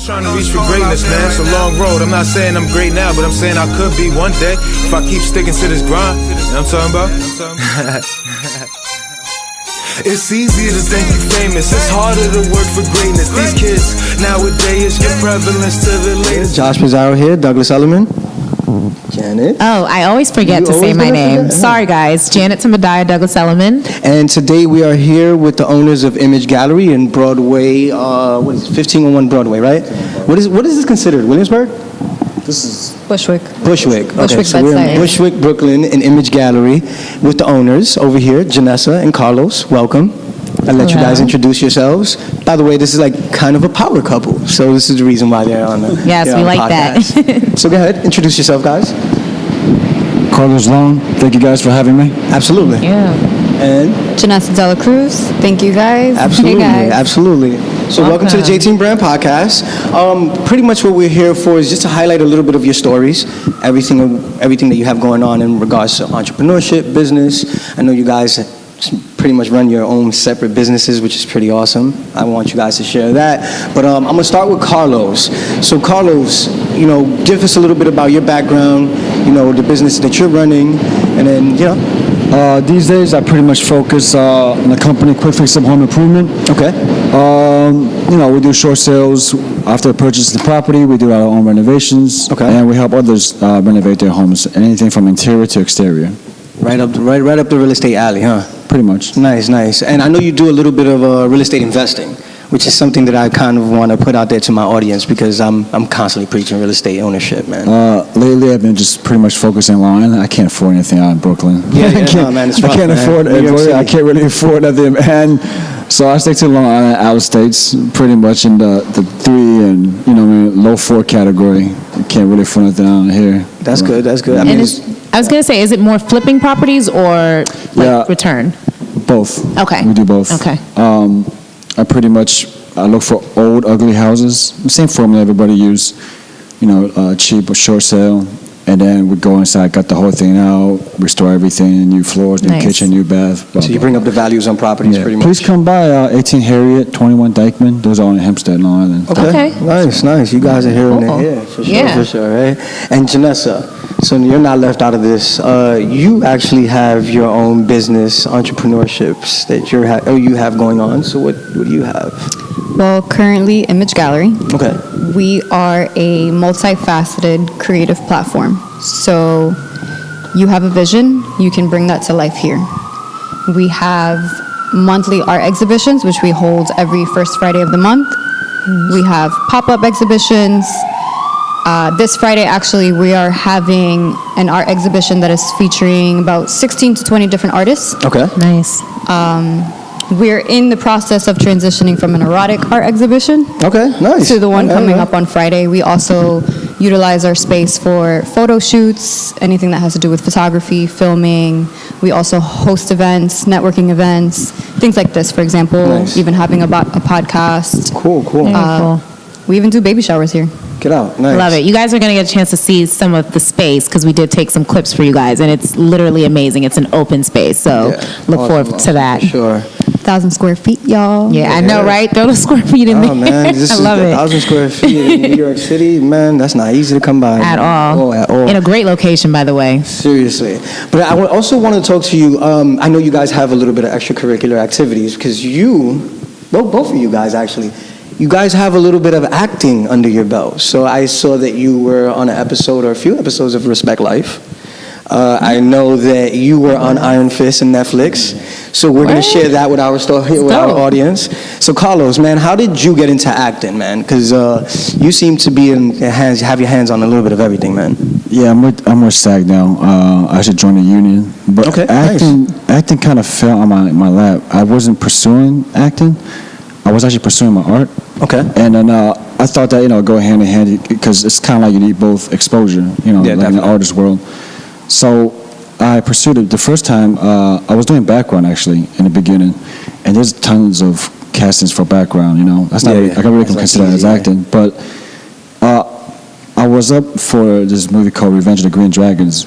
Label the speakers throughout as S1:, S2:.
S1: Just trying to reach for greatness, man. It's a long road. I'm not saying I'm great now, but I'm saying I could be one day if I keep sticking to this grind. You know what I'm talking about? It's easier to think you're famous. It's harder to work for greatness. These kids nowadays give prevalence to the latest.
S2: Josh Pizarro here, Douglas Elliman. Janet.
S3: Oh, I always forget to say my name. Sorry, guys. Janet Timadiah, Douglas Elliman.
S2: And today we are here with the owners of Image Gallery in Broadway. What is it? 1501 Broadway, right? What is this considered? Williamsburg? This is
S3: Bushwick.
S2: Okay, so we're in Bushwick, Brooklyn, in Image Gallery with the owners over here, Jenessa and Carlos. Welcome. I'll let you guys introduce yourselves. By the way, this is like kind of a power couple, so this is the reason why they're on the
S3: Yes, we like that.
S2: So go ahead, introduce yourself, guys.
S4: Carlos Long, thank you guys for having me.
S2: Absolutely.
S3: Yeah.
S2: And
S5: Jenessa Dela Cruz, thank you guys.
S2: absolutely,
S5: Hey guys.
S2: absolutely. So welcome to the J-Team Brand Podcast. Pretty much what we're here for is just to highlight a little bit of your stories, everything that you have going on in regards to entrepreneurship, business. I know you guys pretty much run your own separate businesses, which is pretty awesome. I want you guys to share that. But I'm gonna start with Carlos. So Carlos, give us a little bit about your background, the business that you're running, and then,
S4: These days, I pretty much focus on the company Quick Fix Up Home Improvement.
S2: Okay.
S4: We do short sales after purchasing the property. We do our own renovations,
S2: Okay.
S4: and we help others renovate their homes, anything from interior to exterior.
S2: Right up the real estate alley, huh?
S4: Pretty much.
S2: Nice. And I know you do a little bit of real estate investing, which is something that I kind of want to put out there to my audience because I'm constantly preaching real estate ownership, man.
S4: Lately, I've been just pretty much focusing on. I can't afford anything out in Brooklyn.
S2: Yeah, no, man, it's rough,
S4: I can't
S2: man.
S4: afford
S2: New York City.
S4: I can't really afford nothing, and so I stick to Long Island, out of states, pretty much in the 3 and low 4 category. You can't really afford nothing out here.
S2: That's good. I mean,
S3: I was going to say, is it more flipping properties or return?
S4: Both.
S3: Okay.
S4: We do both.
S3: Okay.
S4: I look for old, ugly houses. The same formula everybody use. Cheap or short sale. And then we go inside, got the whole thing out, restore everything, new floors, new kitchen, new bath. Blah,
S2: so you
S4: blah.
S2: bring up the values on properties pretty much.
S4: Please come by 18 Harriet, 21 Dykeman. Those are all in Hempstead, Long Island.
S2: Okay. Nice. You guys are hearing it here, for sure, right? And Jenessa, so you're not left out of this. You actually have your own business, entrepreneurships that you have going on. So what do you have?
S5: Well, currently Image Gallery.
S2: Okay.
S5: We are a multifaceted creative platform. So you have a vision, you can bring that to life here. We have monthly art exhibitions, which we hold every first Friday of the month. We have pop-up exhibitions. This Friday, actually, we are having an art exhibition that is featuring about 16 to 20 different artists.
S2: Okay.
S3: Nice.
S5: We're in the process of transitioning from an erotic art exhibition to the one coming up on Friday. We also utilize our space for photo shoots, anything that has to do with photography, filming. We also host events, networking events, things like this, for example, even having a podcast.
S2: Cool.
S3: Cool.
S5: We even do baby showers here.
S2: Get out. Nice.
S3: Love it. You guys are going to get a chance to see some of the space because we did take some clips for you guys, and it's literally amazing. It's an open space, so look forward to that.
S2: For sure.
S5: 1,000 square feet, y'all.
S3: Yeah, I know, right? Throw the square feet in there.
S2: Oh, man. This
S3: I
S2: is
S3: love it.
S2: 1,000 square feet in New York City. Man, that's not easy to come by.
S3: At all.
S2: At all.
S3: In a great location, by the way.
S2: Seriously. But I also want to talk to you. I know you guys have a little bit of extracurricular activities because both of you guys actually, you guys have a little bit of acting under your belt. So I saw that you were on an episode or a few episodes of Respect Life. I know that you were on Iron Fist and Netflix. So we're going to share that with our our audience. So Carlos, man, how did you get into acting, man? Because you seem to be have your hands on a little bit of everything, man.
S4: Yeah, I'm with SAG now. I should join the union. But acting kind of fell on my lap. I wasn't pursuing acting. I was actually pursuing my art. Okay. And then I thought that, go hand in hand because it's kind of like you need both exposure, like in the artist world. So I pursued it. The first time, I was doing background actually in the beginning. And there's tons of castings for background, That's not I can really consider that as acting. But I was up for this movie called Revenge of the Green Dragons.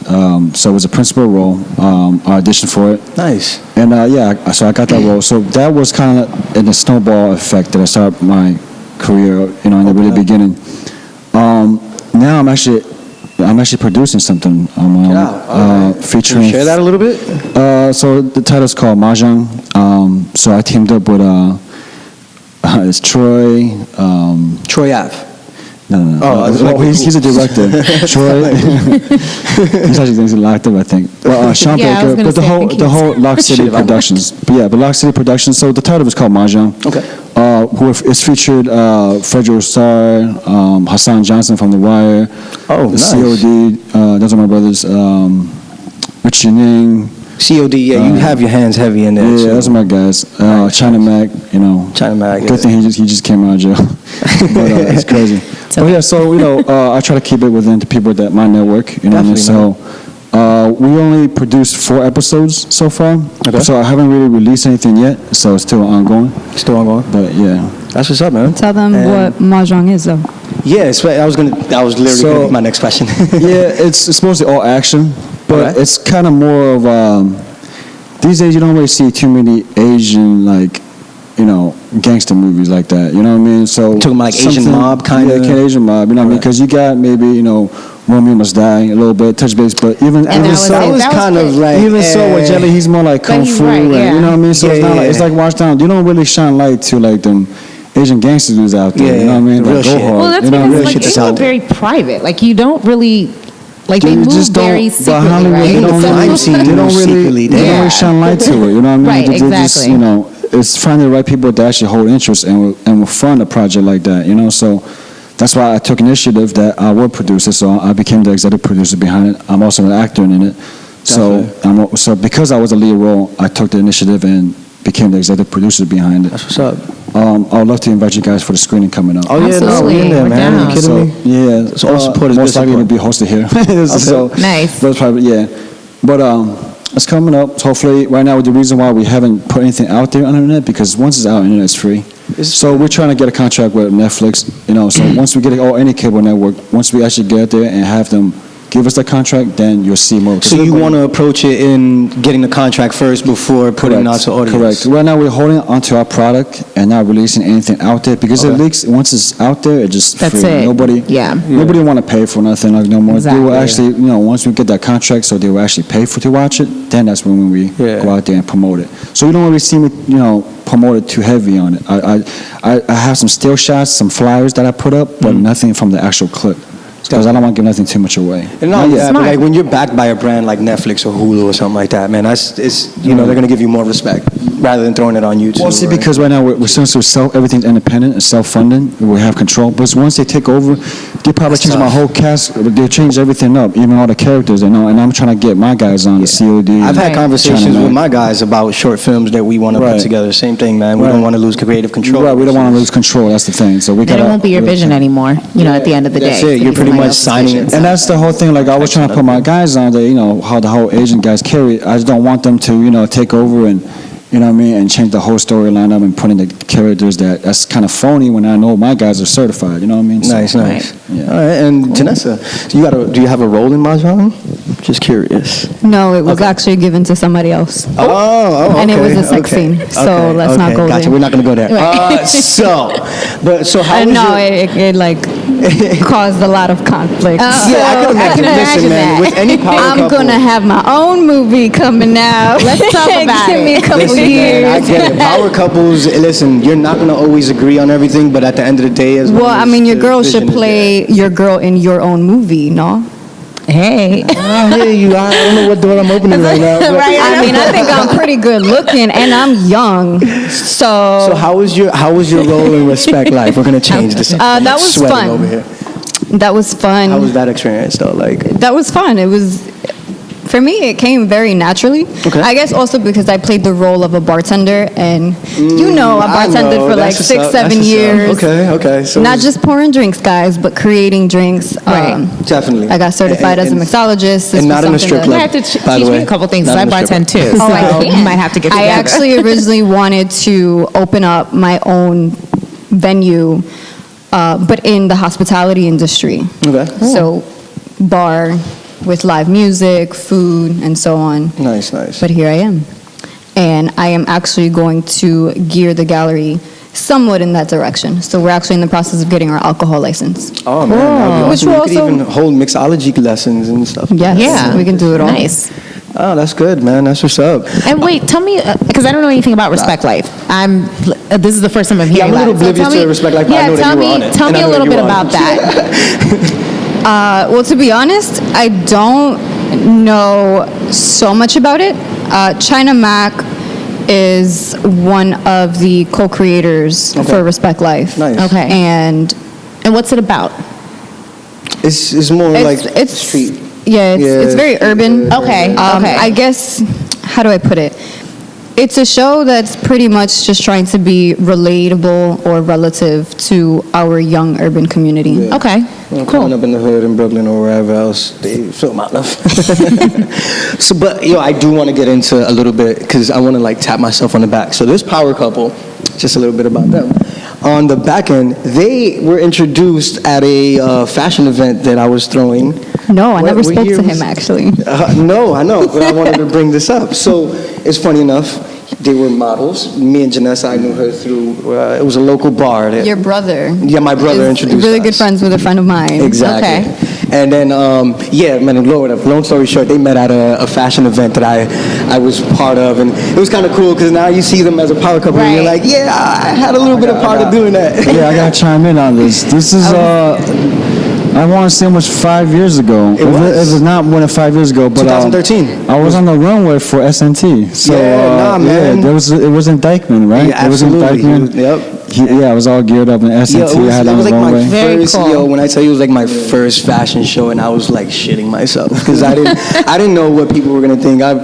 S4: So it was a principal role. I auditioned for it.
S2: Nice.
S4: And so I got that role. So that was kind of in the snowball effect that I started my career, you know, in the really beginning. Now I'm actually producing something on my own, featuring.
S2: Can you share that a little bit?
S4: So the title's called Mahjong. So I teamed up with it's Troy.
S2: Troy Ave.
S4: No.
S2: Oh,
S4: he's a director. Troy. He's actually locked up, I think. Well, Sean Baker, but the whole Lock City Productions. But Lock City Productions. So the title is called Mahjong.
S2: Okay.
S4: It's featured Frederick Starr, Hassan Johnson from The Wire.
S2: Oh, nice.
S4: COD. Those are my brothers. Richie Ning.
S2: COD, you have your hands heavy in there.
S4: Yeah, those are my guys. China Mac, you know.
S2: China Mac.
S4: Good thing he just came out of jail. But it's crazy. But yeah, so you know, I try to keep it within the people that my network. You know what I mean? So we only produced 4 episodes so far. Okay. So I haven't really released anything yet. So it's still ongoing. But yeah,
S2: that's what's up, man.
S5: Tell them what Mahjong is, though.
S2: Yeah, that was literally gonna be my next question.
S4: Yeah, it's mostly all action, but it's kind of more of these days you don't really see too many Asian gangster movies like that. You know what I mean? So
S2: talking about like Asian mob kind of.
S4: Yeah, Asian mob. You know what I mean? Because you got maybe Romeo Must Die a little bit, touch base, but even so, with Jelly, he's more like kung fu,
S3: right,
S4: and, you know what I mean? So it's not like it's like Watch Down. You don't really shine light to like them Asian gangsters who's out there. You know what I mean?
S2: Real
S4: like,
S2: shit.
S4: go hard.
S3: Well, that's
S4: you know,
S3: because they move very private. Like you don't really. Like they move very secretly, right?
S4: They don't really shine light to it. You know what I mean?
S3: Right,
S4: they
S3: exactly.
S4: Just, it's finding the right people that actually hold interest and will fund a project like that. You know, so that's why I took initiative that I would produce it. So I became the executive producer behind it. I'm also an actor in it. So because I was a lead role, I took the initiative and became the executive producer behind it.
S2: That's what's up.
S4: I would love to invite you guys for the screening coming up.
S2: Oh yeah,
S3: absolutely.
S2: We're in there, man. Are you kidding me?
S4: Yeah,
S2: so all support is
S4: most likely to be hosted here. So,
S3: nice.
S4: But probably but it's coming up. So hopefully, right now, the reason why we haven't put anything out there on the internet because once it's out, the internet is free. So we're trying to get a contract with Netflix. So once we get it, or any cable network, once we actually get there and have them give us the contract, then you'll see more.
S2: So you want to approach it in getting the contract first before putting it out to audience?
S4: Correct. Right now we're holding onto our product and not releasing anything out there because it leaks. Once it's out there, it just
S3: that's
S4: free.
S3: it.
S4: Nobody want to pay for nothing like no more.
S3: Exactly.
S4: They will actually, once we get that contract, so they will actually pay to watch it. Then that's when we go out there and promote it. So you don't really see me, promote it too heavy on it. I have some still shots, some flyers that I put up, but nothing from the actual clip. Because I don't want to give nothing too much away.
S2: And but like when you're backed by a brand like Netflix or Hulu or something like that, man, they're going to give you more respect rather than throwing it on YouTube.
S4: Well, see, because right now everything's independent and self-funding, we have control. But once they take over, they probably change my whole cast. They change everything up, even all the characters. And I'm trying to get my guys on the COD.
S2: I've had conversations with my guys about short films that we want to put together. Same thing, man. We don't want to lose creative control.
S4: Right, we don't want to lose control. That's the thing. So
S3: it won't be your vision anymore. At the end of the day,
S2: that's it. You're pretty much signing it.
S4: And that's the whole thing. Like I was trying to put my guys on there, how the whole Asian guys carry. I just don't want them to, take over and, and change the whole storyline up and put in the characters that's kind of phony when I know my guys are certified. You know what I mean?
S2: Nice. Yeah. All right. And Jenessa, do you have a role in Mahjong? Just curious.
S5: No, it was actually given to somebody else.
S2: Oh, okay.
S5: And it was a sex scene, so let's not go there.
S2: We're not going to go there. So how was
S5: it caused a lot of conflict.
S2: I can imagine that. With any power
S5: I'm going to have my own movie coming out.
S3: Let's talk about
S5: Give me a couple years.
S2: Man, I get it. Power couples, listen, you're not going to always agree on everything, but at the end of the day,
S5: your girl should play your girl in your own movie, no?
S3: Hey.
S2: I hear you. I don't know what door I'm opening right now.
S5: I think I'm pretty good looking, and I'm young. So
S2: how was your role in Respect Life? We're gonna change this.
S5: That was fun.
S2: Over here.
S5: That was fun.
S2: How was that experience though?
S5: That was fun. It was. For me, it came very naturally. Okay. I guess also because I played the role of a bartender, and I bartended for like 6-7 years.
S2: Okay. So
S5: not just pouring drinks, guys, but creating drinks.
S3: Right.
S2: Definitely.
S5: I got certified as a mixologist.
S2: And not in a strip club.
S3: You have to teach me a couple things because I bartend too. So you might have to get together.
S5: I actually originally wanted to open up my own venue, but in the hospitality industry.
S2: Okay.
S5: So bar with live music, food, and so on.
S2: Nice.
S5: But here I am. And I am actually going to gear the gallery somewhat in that direction. So we're actually in the process of getting our alcohol license.
S2: Oh man, that'd be
S5: Which
S2: awesome.
S5: will
S2: You could
S5: also-
S2: even hold mixology lessons and stuff.
S5: Yes,
S3: Yeah.
S5: we can do it all.
S3: Nice.
S2: Oh, that's good, man. That's what's up.
S3: And wait, tell me, because I don't know anything about Respect Life. This is the first time I'm hearing
S2: I'm a little
S3: about it.
S2: oblivious to Respect Life, but I
S3: Yeah,
S2: know that
S3: tell
S2: you were
S3: me,
S2: on it,
S3: tell
S2: and
S3: me
S2: I
S3: a
S2: know
S3: little
S2: you
S3: bit
S2: were on
S3: about
S2: it.
S3: that.
S5: Well, to be honest, I don't know so much about it. China Mac is one of the co-creators for Respect Life.
S2: Nice.
S3: Okay.
S5: And
S3: what's it about?
S2: It's more like
S5: it's
S2: street.
S5: Yeah, it's very urban.
S3: Okay. Okay.
S5: I guess, how do I put it? It's a show that's pretty much just trying to be relatable or relative to our young urban community.
S2: Yeah.
S3: Okay.
S2: Well,
S3: Cool.
S2: Coming up in the hood in Brooklyn or wherever else, they film out of. So, but I do want to get into a little bit because I want to like tap myself on the back. So this power couple, just a little bit about them. On the back end, they were introduced at a fashion event that I was throwing.
S5: No, I never
S2: What
S5: spoke
S2: year
S5: to
S2: was-
S5: him actually.
S2: No, I know, but I wanted to bring this up. So it's funny enough, they were models. Me and Jenessa, I knew her through, it was a local bar. That,
S5: Your brother.
S2: Yeah, my brother
S5: is
S2: introduced
S5: really
S2: us.
S5: good friends with a friend of mine.
S2: Exactly.
S3: Okay.
S2: And then, long story short, they met at a fashion event that I was part of, and it was kind of cool because now you see them as a power couple, and you're
S3: Right.
S2: like, yeah, I had a little bit of part of doing that.
S4: Yeah, I gotta chime in on this. This is I want to say almost 5 years ago.
S2: It was.
S4: It was not more than 5 years ago, but
S2: 2013.
S4: I was on the runway for SNT. So
S2: Yeah, man.
S4: it was in Dykeman, right?
S2: Yeah,
S4: It was in
S2: absolutely.
S4: Dykeman.
S2: Yep.
S4: I was all geared up in SNT.
S2: Yo,
S4: I had
S2: it
S4: on
S2: was
S4: the
S2: like my
S4: runway.
S3: Very
S2: first,
S3: cool.
S2: when I tell you it was like my first fashion show, and I was like shitting myself because I didn't know what people were gonna think. I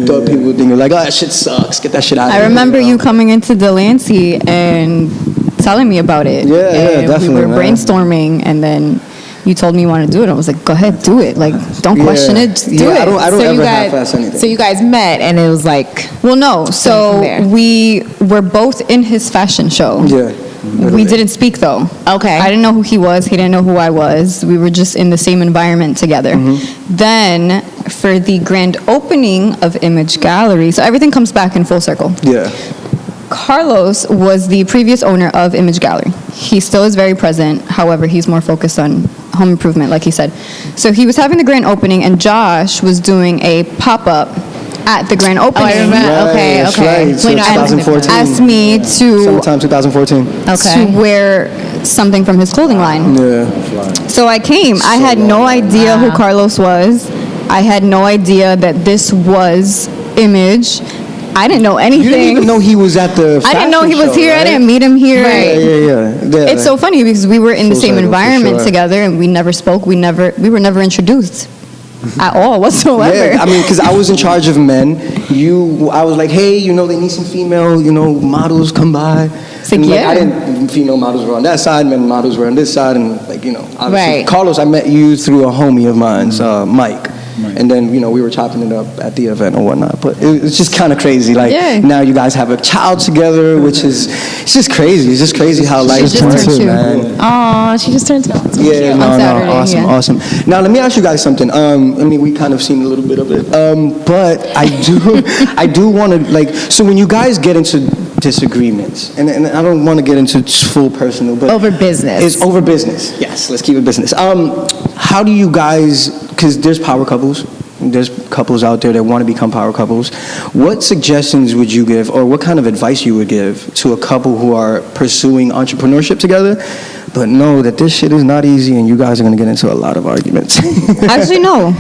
S2: thought people would think like, oh, that shit sucks. Get that shit out of
S5: I
S2: here.
S5: remember
S2: know?
S5: you coming into Delancey and telling me about it.
S2: Yeah,
S5: and
S2: definitely,
S5: we were
S2: man.
S5: brainstorming, and then you told me you want to do it. I was like, go ahead, do it. Like, don't question
S2: Yeah.
S5: it, just do
S2: Yeah,
S5: it.
S2: I don't
S3: So you
S2: ever
S3: guys,
S2: half-ass anything.
S3: so you guys met, and it was like,
S5: Well, no.
S3: from
S5: So
S3: there.
S5: we were both in his fashion show.
S2: Yeah.
S5: We didn't speak though.
S3: Okay.
S5: I didn't know who he was. He didn't know who I was. We were just in the same environment together. Then for the grand opening of Image Gallery, so everything comes back in full circle.
S2: Yeah.
S5: Carlos was the previous owner of Image Gallery. He still is very present. However, he's more focused on home improvement, like he said. So he was having the grand opening, and Josh was doing a pop-up at the grand opening.
S3: I remember.
S2: Right,
S3: Okay,
S2: that's
S3: okay.
S2: right. So
S3: Wait, no, I don't think
S2: 2014.
S5: Asked me to
S2: Sometime 2014.
S3: Okay.
S5: wear something from his clothing line.
S2: Yeah.
S5: So I came. I had no idea who
S3: Wow.
S5: Carlos was. I had no idea that this was Image. I didn't know anything.
S2: You didn't even know he was at the
S5: I didn't know he
S2: fashion
S5: was
S2: show,
S5: here. I
S2: right?
S5: didn't meet him here.
S3: Right.
S2: Yeah.
S5: It's so funny because we were in the
S2: Full
S5: same
S2: circle, for
S5: environment
S2: sure.
S5: together, and we never spoke. We were never introduced at all whatsoever.
S2: Yeah, I mean, because I was in charge of men. I was like, hey, they need some female, models come by.
S5: It's like,
S2: And,
S5: yeah.
S2: I didn't, female models were on that side, men models were on this side, and obviously,
S3: Right.
S2: Carlos, I met you through a homie of mine's, Mike. And then, we were chopping it up at the event or whatnot. But it's just kind of crazy. Like,
S5: Yeah.
S2: now you guys have a child together, which is, it's just crazy. It's just crazy how life
S5: just
S2: works,
S5: turned 2.
S2: man.
S3: oh, she just turned 2.
S2: Yeah,
S5: on Saturday,
S2: awesome,
S5: yeah.
S2: awesome. Now let me ask you guys something. We kind of seen a little bit of it, but I do want to So when you guys get into disagreements, and I don't want to get into full personal, but
S3: Over business.
S2: It's over business. Yes, let's keep it business. How do you guys? Because there's power couples. There's couples out there that want to become power couples. What suggestions would you give, or what kind of advice you would give to a couple who are pursuing entrepreneurship together, but know that this shit is not easy and you guys are going to get into a lot of arguments?
S5: Actually, no.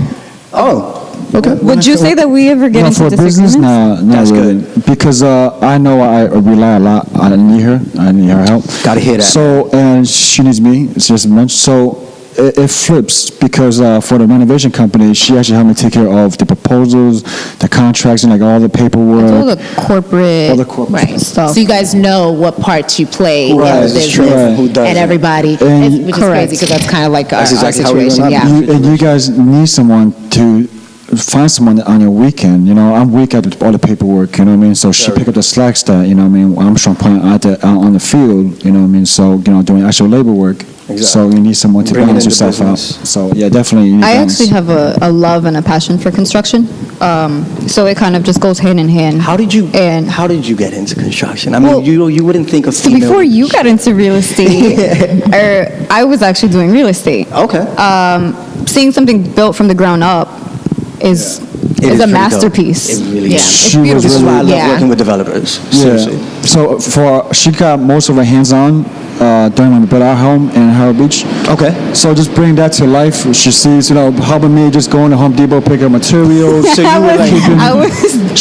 S2: Oh, okay.
S5: Would you say that we ever get into
S4: for business,
S5: disagreements?
S4: not
S2: That's
S4: really. Because I know I rely a lot. I need her help.
S2: Gotta hear that.
S4: So, and she needs me, it's just much. So it flips because for the renovation company, she actually helped me take care of the proposals, the contracts, and all the paperwork.
S5: All the corporate,
S4: All the corporate
S3: Right.
S5: stuff.
S3: So you guys know what parts you play
S2: Who
S3: in the
S2: has
S3: business,
S2: strength and who doesn't.
S3: and everybody,
S4: And-
S3: which is
S5: Correct.
S3: crazy because that's kind of like our
S2: That's exactly how we
S3: situation.
S2: run our
S3: Yeah.
S2: business.
S4: And you guys need someone to find someone on your weekend. I'm weak at all the paperwork. You know what I mean? So she pick up the slacks that I'm strong putting on the field. So doing actual labor work.
S2: Exactly.
S4: So you need someone to balance yourself out. So yeah, definitely. You need balance.
S5: actually have a love and a passion for construction. So it kind of just goes hand in hand.
S2: How did you get into construction? I mean,
S5: Well,
S2: you wouldn't think of
S5: So
S2: female.
S5: before you got into real estate, I was actually doing real estate.
S2: Okay.
S5: Seeing something built from the ground up is
S2: It
S5: is a
S2: pretty dope.
S5: masterpiece.
S2: It really
S3: Yeah.
S2: is.
S3: It's
S4: She was
S5: beautiful.
S2: This is why I love
S3: Yeah.
S2: working with developers.
S4: Yeah.
S2: Seriously.
S4: So she got most of her hands-on during when we built our home in Howard Beach.
S2: Okay.
S4: So just bring that to life. She sees, helping me just going to Home Depot, pick up materials. So
S5: I
S4: you were
S5: was-
S4: like keeping,
S5: I was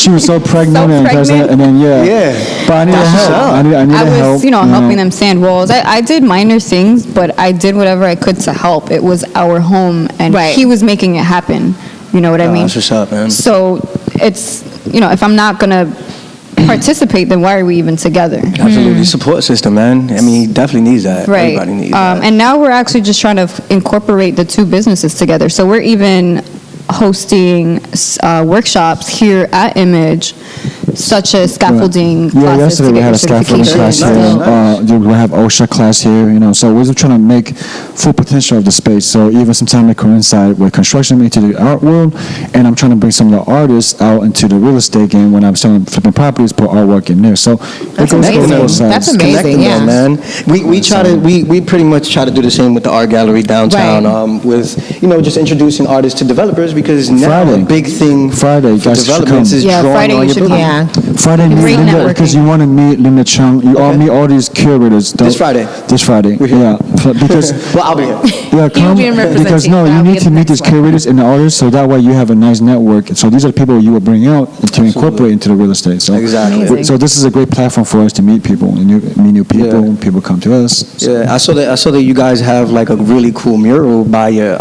S4: she was so pregnant,
S5: so
S4: and,
S5: pregnant.
S4: and then
S2: Yeah.
S4: But I needed
S2: That's what's
S4: help.
S2: up.
S4: I needed
S5: I was,
S4: help.
S5: helping them sand walls. I did minor things, but I did whatever I could to help. It was our home, and
S3: Right.
S5: he was making it happen. You know what I mean?
S2: That's what's up, man.
S5: So it's, if I'm not going to participate, then why are we even together?
S2: Absolutely. Support system, man. I mean, he definitely needs that.
S5: Right.
S2: Everybody needs that.
S5: And now we're actually just trying to incorporate the two businesses together. So we're even hosting workshops here at Image, such as scaffolding
S4: Yeah,
S5: classes
S4: yesterday
S5: to
S4: we
S5: get
S4: had
S5: your
S4: a scaffolding class here.
S5: certification.
S4: We have OSHA class here, so we're just trying to make full potential of the space. So even sometimes it coincide with construction into the art world, and I'm trying to bring some of the artists out into the real estate game when I'm selling flipping properties, put artwork in there. So
S3: That's
S4: it goes
S3: amazing.
S4: both sides.
S3: That's amazing.
S2: Connecting
S3: yeah.
S2: them, man. We pretty much try to do the same with the art gallery downtown,
S3: Right.
S2: with just introducing artists to developers, because now
S4: Friday.
S2: a big thing
S4: Friday, you
S2: for
S4: guys should
S2: developments
S4: come.
S2: is
S5: Yeah,
S2: drawing
S5: Friday
S2: on
S5: you
S2: your
S5: should
S2: building.
S3: Yeah.
S4: Friday, meet
S5: Great
S4: Linda,
S5: networking.
S4: because you want to meet Linda Chung. You all
S2: Okay.
S4: meet all these curators.
S2: This Friday.
S4: This Friday.
S2: We're here.
S4: Yeah, because
S2: Well, I'll be here.
S4: yeah, come
S3: be representing,
S4: because no,
S3: but
S4: you
S3: I'll be
S4: need
S3: at
S4: to
S3: the
S4: meet
S3: next
S4: these
S3: one.
S4: curators and the artists, so that way you have a nice network. So these are the people you will bring out to incorporate into the real estate. So
S2: Exactly.
S3: Amazing.
S4: So this is a great platform for us to meet people and meet new people.
S2: Yeah.
S4: People come to us. So-
S2: Yeah, I saw that you guys have like a really cool mural by your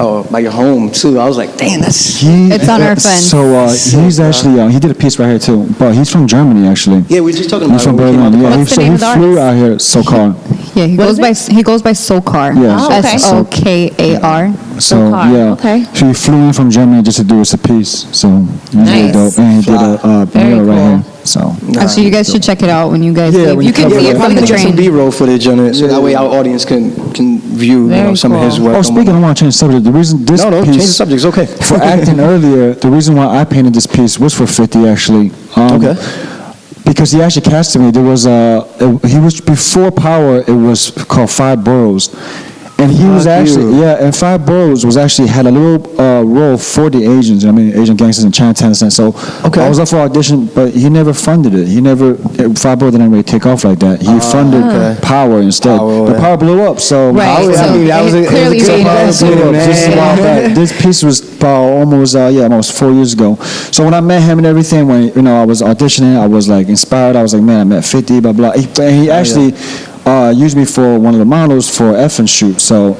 S2: home too. I was like, damn, that's
S5: It's on our fence.
S4: So he's actually he did a piece right here too, but he's from Germany actually.
S2: yeah. We were just talking about
S4: He's from
S2: it when we came out
S4: Berlin.
S2: the
S4: Yeah,
S3: What's the
S4: so
S3: name
S4: he
S3: of the
S4: flew
S3: artist?
S4: out here. So called.
S5: Yeah, he
S3: What
S5: goes
S3: is
S5: by Sokar.
S4: Yeah.
S3: Oh, okay.
S5: Sokar.
S4: So
S3: Sokar,
S4: yeah,
S3: okay.
S4: so he flew in from Germany just to do us a piece. So he's really
S3: Nice.
S4: dope, and he did a
S3: Very
S4: mural right
S3: cool.
S4: here. So
S5: Actually, you guys should check it out when you guys
S4: Yeah,
S5: leave.
S4: when
S5: You
S4: you
S5: can
S4: come
S5: see
S4: over.
S5: it from
S2: Probably
S5: the
S2: get some
S5: train.
S2: B-roll footage on it, so that way our audience can view
S3: Very
S2: some of his
S3: cool.
S2: work.
S4: Oh, speaking, I want to change the subject. The reason this
S2: no,
S4: piece
S2: change the subject. It's okay.
S4: for acting earlier, the reason why I painted this piece was for 50 actually.
S2: Okay.
S4: Because he actually casted me. There was he was before Power. It was called Five Boroughs, and he was
S2: Fuck
S4: actually
S2: you.
S4: and Five Boroughs was actually had a little role for the Asians. I mean, Asian gangsters in Chinatown. And so
S2: Okay.
S4: I was up for audition, but he never funded it. He never Five Boroughs didn't really take off like that. He funded Power instead.
S2: Power,
S4: But
S2: yeah.
S4: Power blew up. So
S3: Right.
S2: Oh, yeah,
S3: So
S2: I mean, that was a,
S3: it
S2: it was a
S3: clearly
S2: good
S3: made
S2: part
S3: it.
S2: of it,
S4: This is a while
S2: man.
S4: back. This piece was about almost 4 years ago. So when I met him and everything, when I was auditioning, I was like inspired. I was like, man, I met 50, blah blah. He actually used me for one of the models for Effin shoot. So,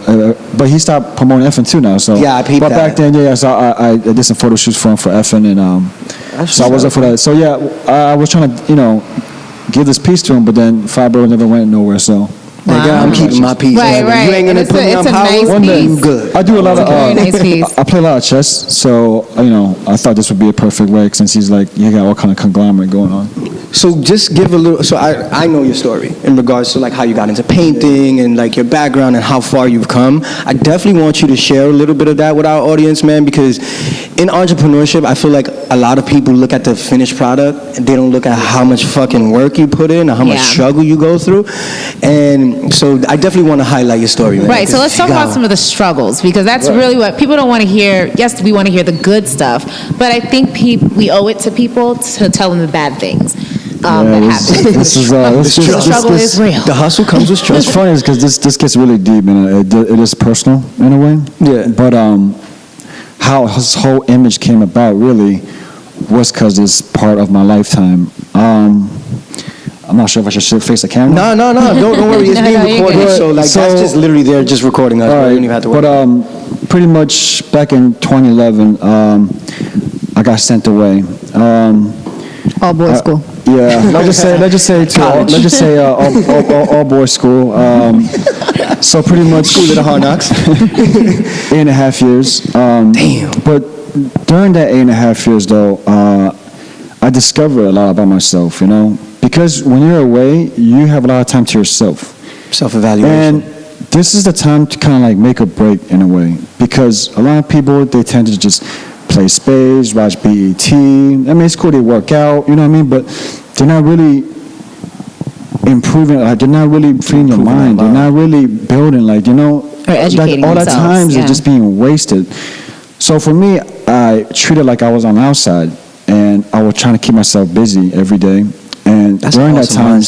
S4: but he stopped promoting Effin too now. So
S2: Yeah, I peeped
S4: But back
S2: that.
S4: then, yeah. So I did some photo shoots for him for Effin, and so I was up for that. So yeah, I was trying to give this piece to him, but then Fibro never went nowhere. So.
S2: Like, yeah, I'm keeping my piece.
S3: Right,
S2: man.
S3: right.
S2: You ain't gonna
S3: And
S2: put me
S3: it's
S2: on
S3: a
S2: Power.
S3: nice
S2: One day
S3: piece.
S2: you good.
S4: I do a lot of.
S3: Very nice piece.
S4: I play a lot of chess, so I thought this would be a perfect way since he's like you got all kind of conglomerate going on.
S2: So just give a little. So I know your story in regards to like how you got into painting and like your background and how far you've come. I definitely want you to share a little bit of that with our audience, man, because in entrepreneurship, I feel like a lot of people look at the finished product and they don't look at how much fucking work you put in or how much
S3: Yeah.
S2: struggle you go through. And so I definitely want to highlight your story, man.
S3: Right, so let's talk about some of the struggles, because that's really what people don't want to hear. Yes, we want to hear the good stuff, but I think we owe it to people to tell them the bad things that happen.
S4: This is
S3: The struggle is real.
S2: The hustle comes with
S4: What's
S2: stress.
S4: funny is because this gets really deep and it is personal in a way.
S2: Yeah.
S4: But how his whole image came about really was because it's part of my lifetime. I'm not sure if I should face the camera.
S2: No, don't worry. It's
S3: No,
S2: being
S3: no, you're
S2: recorded,
S3: good.
S2: so like
S4: So-
S2: that's just literally there, just recording us.
S4: All
S2: You
S4: right,
S2: don't even have to worry.
S4: but pretty much back in 2011, I got sent away.
S5: All boys school.
S4: Yeah, let's just say all boys school. So pretty much
S2: School of the Hard Knocks.
S4: 8.5 years.
S2: Damn.
S4: But during that 8.5 years, though, I discovered a lot about myself. Because when you're away, you have a lot of time to yourself.
S2: Self-evaluation.
S4: And this is the time to kind of like make a break in a way, because a lot of people, they tend to just play spades, watch BET. I mean, it's cool, they work out, you know what I mean, but they're not really improving, like they're not really feeding your mind, they're not really building, like, you know,
S3: or educating
S4: all that
S3: themselves,
S4: time is just being wasted. So for me, I treated it like I was on the outside, and I was trying to keep myself busy every day. And during that time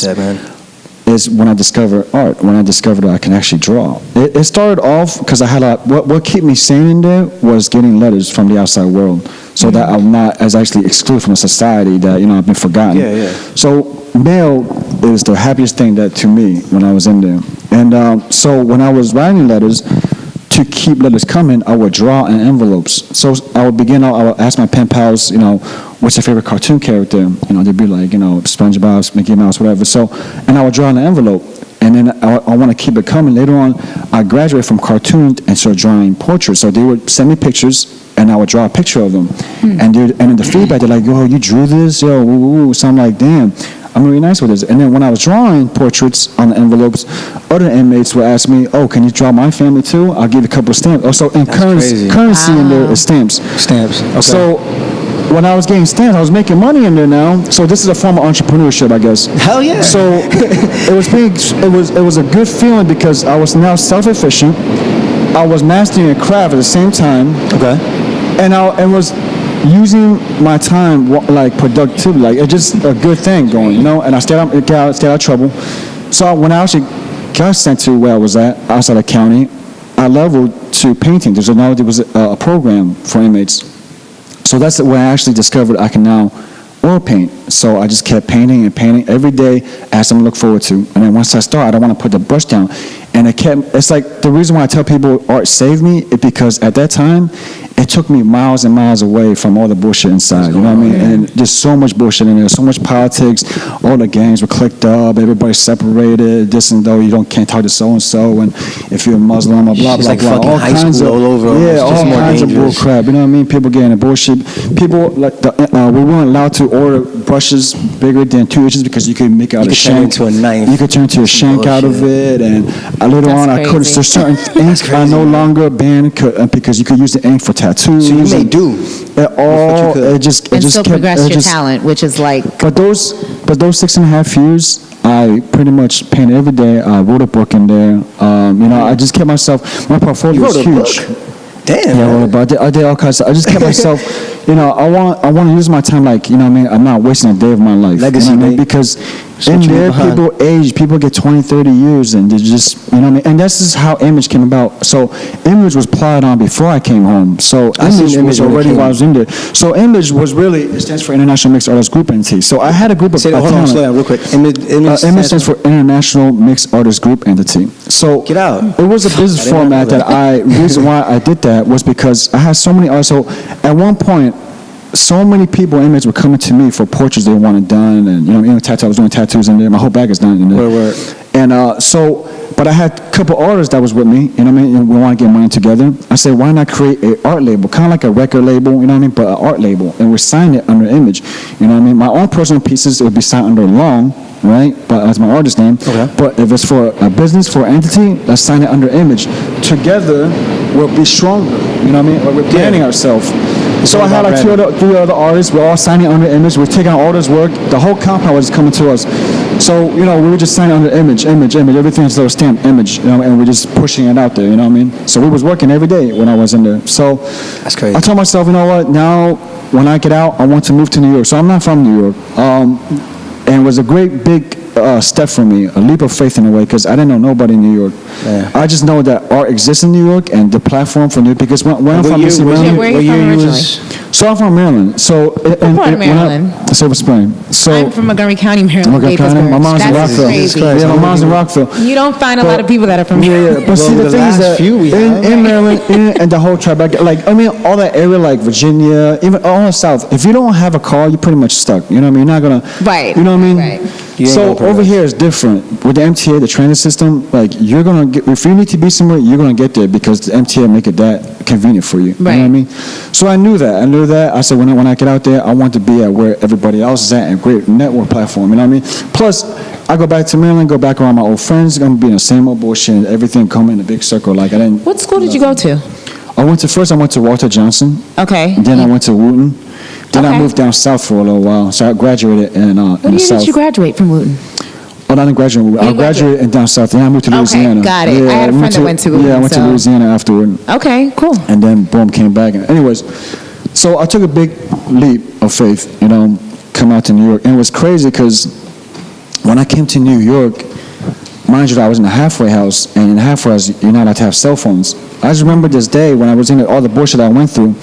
S4: is when I discovered art, when I discovered that I can actually draw. It started off because I had what kept me sane in there was getting letters from the outside world, so that I'm not as actually excluded from a society that, you know, I've been forgotten. So mail is the happiest thing that to me when I was in there. And so when I was writing letters, to keep letters coming, I would draw in envelopes. So I would ask my pen pals, you know, what's your favorite cartoon character? You know, they'd be like, you know, SpongeBob, Mickey Mouse, whatever. So, and I would draw in an envelope. And then I want to keep it coming. Later on, I graduated from cartoons and started drawing portraits. So they would send me pictures, and I would draw a picture of them. And in the feedback, they're like, yo, you drew this? Yo, woo. So I'm like, damn, I'm really nice with this. And then when I was drawing portraits on the envelopes, other inmates would ask me, oh, can you draw my family too? I'll give you a couple of stamps. Also, in currency in there is stamps. Stamps. Okay. So when I was getting stamps, I was making money in there now. So this is a form of entrepreneurship, I guess.
S2: Hell yeah.
S4: So it was a good feeling because I was now self-efficient. I was mastering a craft at the same time. Okay. And I was using my time like productively, like it's just a good thing going, you know. And I stayed out of trouble. So when I actually got sent to where I was at, outside of county, I leveled to painting. There was a program for inmates. So that's when I actually discovered I can now oil paint. So I just kept painting and painting every day, I had something to look forward to. And then once I start, I don't want to put the brush down. And it's like the reason why I tell people art saved me is because at that time, it took me miles and miles away from all the bullshit inside, you know what I mean? And there's so much bullshit in there, so much politics, all the gangs were clicked up, everybody's separated, this and though, can't talk to so-and-so, and if you're a Muslim, or blah, blah,
S2: like
S4: blah.
S2: fucking
S4: All
S2: high
S4: kinds
S2: school
S4: of,
S2: all over.
S4: yeah, all
S2: more
S4: kinds
S2: dangerous.
S4: of bull crap, you know what I mean? People getting bullshit. People, like, we weren't allowed to order brushes bigger than 2 inches because you could make out a shank.
S2: You could turn into a knife.
S4: You could turn into a shank out of it, and later on, I couldn't, so certain ink I no longer banned because you could use the ink for tattoos.
S2: So you may do.
S4: It just
S3: still
S4: kept,
S3: progress your talent, which is like.
S4: But those 6.5 years, I pretty much painted every day. I wrote a book in there. You know, I just kept myself. My portfolio was huge.
S2: Damn.
S4: Yeah, but I did all kinds of. I just kept myself. You know, I want to use my time like, you know what I mean. I'm not wasting a day of my life.
S2: Legacy,
S4: you know what I mean? Because in there, people get 20, 30 years, and they just, you know what I mean. And this is how Image came about. So Image was plotted on before I came home. So Image was already while I was in there. So Image was really, it stands for International Mixed Artists Group Entity. So I had a group of.
S2: Hold on, slow down real quick.
S4: Image stands for International Mixed Artists Group Entity. So
S2: get out.
S4: It was a business format that reason why I did that was because I had so many artists. So at one point, so many people, inmates, were coming to me for portraits they wanted done, and you know, I was doing tattoos in there. My whole bag is done in there. And but I had a couple artists that was with me, you know what I mean, and we want to get money together. I said, why not create an art label, kind of like a record label, you know what I mean, but an art label, and we sign it under Image, you know what I mean. My own personal pieces, it would be signed under Long, right, but that's my artist name. Okay. But if it's for a business, for an entity, let's sign it under Image. Together, we'll be stronger, you know what I mean. We're planning ourselves. So I had like three other artists. We're all signing under Image. We're taking on all this work. The whole compound was coming to us. So, you know, we were just signing under Image. Everything is a little stamp, Image, you know, and we're just pushing it out there, you know what I mean? So we was working every day when I was in there. So that's crazy. I told myself, you know what, now when I get out, I want to move to New York. So I'm not from New York. And it was a great big step for me, a leap of faith in a way, because I didn't know nobody in New York. Yeah. I just know that art exists in New York and the platform for New York, because when I'm from Maryland.
S3: Where are you from originally?
S4: So I'm from Maryland. So
S3: I'm from Maryland.
S4: Silver Spring. So
S3: I'm from Montgomery County, Maryland.
S4: Montgomery County. My mom's in
S3: That's
S4: Rockville.
S3: crazy.
S4: Yeah, my mom's in Rockville.
S3: You don't find a lot of people that are from Maryland.
S4: Yeah. But see, the thing is that in Maryland, and the whole tribe, like I mean, all that area, like Virginia, even all the South. If you don't have a car, you're pretty much stuck. You know what I mean? You're not gonna. Right. You know what I mean? Right. So over here is different. With the MTA, the transit system, like you're gonna get, if you need to be somewhere, you're gonna get there because the MTA make it that convenient for you. Right. You know what I mean? So I knew that. I said when I get out there, I want to be at where everybody else is at, and great network platform. You know what I mean? Plus, I go back to Maryland, go back around my old friends, gonna be in the same old bullshit, and everything come in a big circle. Like I didn't.
S3: What school did you go to?
S4: I went to Walter Johnson.
S3: Okay.
S4: Then I went to Wooten. Then I
S3: Okay.
S4: moved down south for a little while. So I graduated in the
S3: What year
S4: south.
S3: did you graduate from Wooten?
S4: Oh, I didn't graduate. I graduated in down south. Then I moved to Louisiana.
S3: Okay, got it. I had a friend that went to Wooten.
S4: Yeah, I went to Louisiana afterward.
S3: Okay, cool.
S4: And then boom, came back. Anyways, so I took a big leap of faith, come out to New York. And it was crazy because when I came to New York, mind you, I was in a halfway house, and in a halfway house, you're not allowed to have cell phones. I just remember this day when I was in all the bullshit I went through,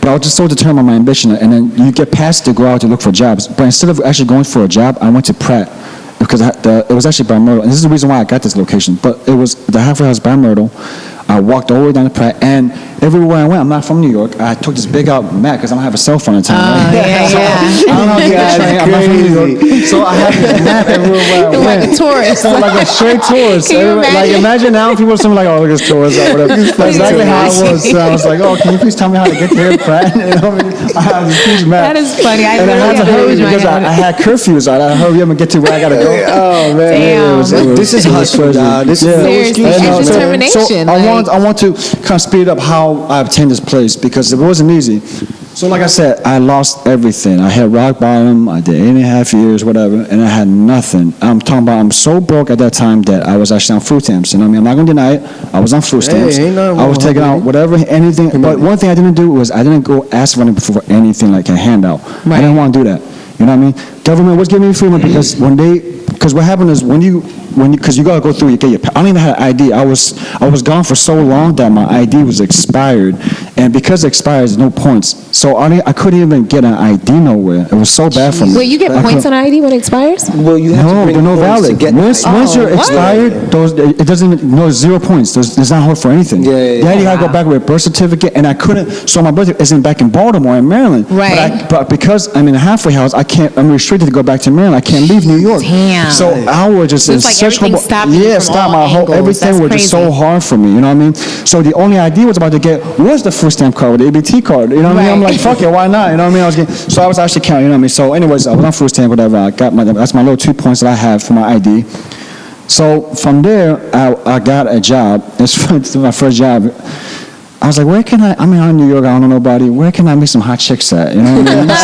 S4: but I was just so determined on my ambition, and then you get past to go out to look for jobs. But instead of actually going for a job, I went to Pratt, because it was actually by Myrtle, and this is the reason why I got this location, but it was the halfway house by Myrtle. I walked all the way down to Pratt, and everywhere I went, I'm not from New York, I took this big out map, because I don't have a cell phone at the time, right?
S3: Yeah,
S4: so I don't know how to get a train, I'm not from New York, so I had this map everywhere where I went.
S3: Like a tourist.
S4: So like a straight tourist.
S3: Can you
S4: Like imagine now people are something like, oh, look at this tourist or whatever. That's exactly how I was. So I was like, oh, can you please tell me how to get there, Pratt? I have this huge map.
S3: That is funny. I
S4: And I had to hurry
S3: really
S4: because I had curfews. I had to hurry up and get to where I got to go.
S2: Oh man,
S3: Damn.
S2: this is hustle, dog. This is no
S3: Seriously,
S2: excuse.
S3: and
S4: So
S3: determination.
S4: I want to kind of speed up how I obtained this place because it wasn't easy. So like I said, I lost everything. I hit rock bottom. I did 8.5 years, whatever, and I had nothing. I'm talking about I'm so broke at that time that I was actually on food stamps. You know what I mean? I'm not going to deny it. I was on food stamps.
S2: ain't nothing
S4: I was
S2: wrong
S4: taking
S2: with
S4: out
S2: it.
S4: whatever, anything. But one thing I didn't do was I didn't go ask for anything like a handout. I didn't want to do that. You know what I mean? Government was giving me freedom because because what happened is because you gotta go through, you get your, I don't even have an ID. I was gone for so long that my ID was expired, and because it expires, no points. So I couldn't even get an ID nowhere. It was so bad for me.
S3: Wait, you get points on ID when it expires?
S2: Well, you have to
S4: No,
S2: bring
S4: they're no
S2: points to
S4: valid.
S2: get
S4: Once you're
S3: what?
S4: expired, it doesn't even, no, 0 points. It's not hard for anything.
S2: Yeah.
S4: Then you gotta go back with a birth certificate, and I couldn't, so my birth isn't back in Baltimore, in Maryland.
S3: Right.
S4: But because I'm in a halfway house, I'm restricted to go back to Maryland. I can't leave New York.
S3: Damn.
S4: So I was just
S3: So
S4: in
S3: it's like
S4: such
S3: everything
S4: horrible,
S3: stopped you from
S4: stopped
S3: all
S4: my whole,
S3: angles.
S4: everything
S3: That's
S4: was just so
S3: crazy.
S4: hard for me, you know what I mean? So the only ID was about to get was the food stamp card, the ABT card, you know what I mean? I'm
S3: Right.
S4: like, fuck it, why not? You know what I mean? So I was actually counting, you know what I mean? So anyways, I was on food stamp, whatever. I got that's my little 2 points that I have for my ID. So from there, I got a job. It's my first job. I was like, where can I'm in New York, I don't know nobody. Where can I meet some hot chicks at? You know what I mean?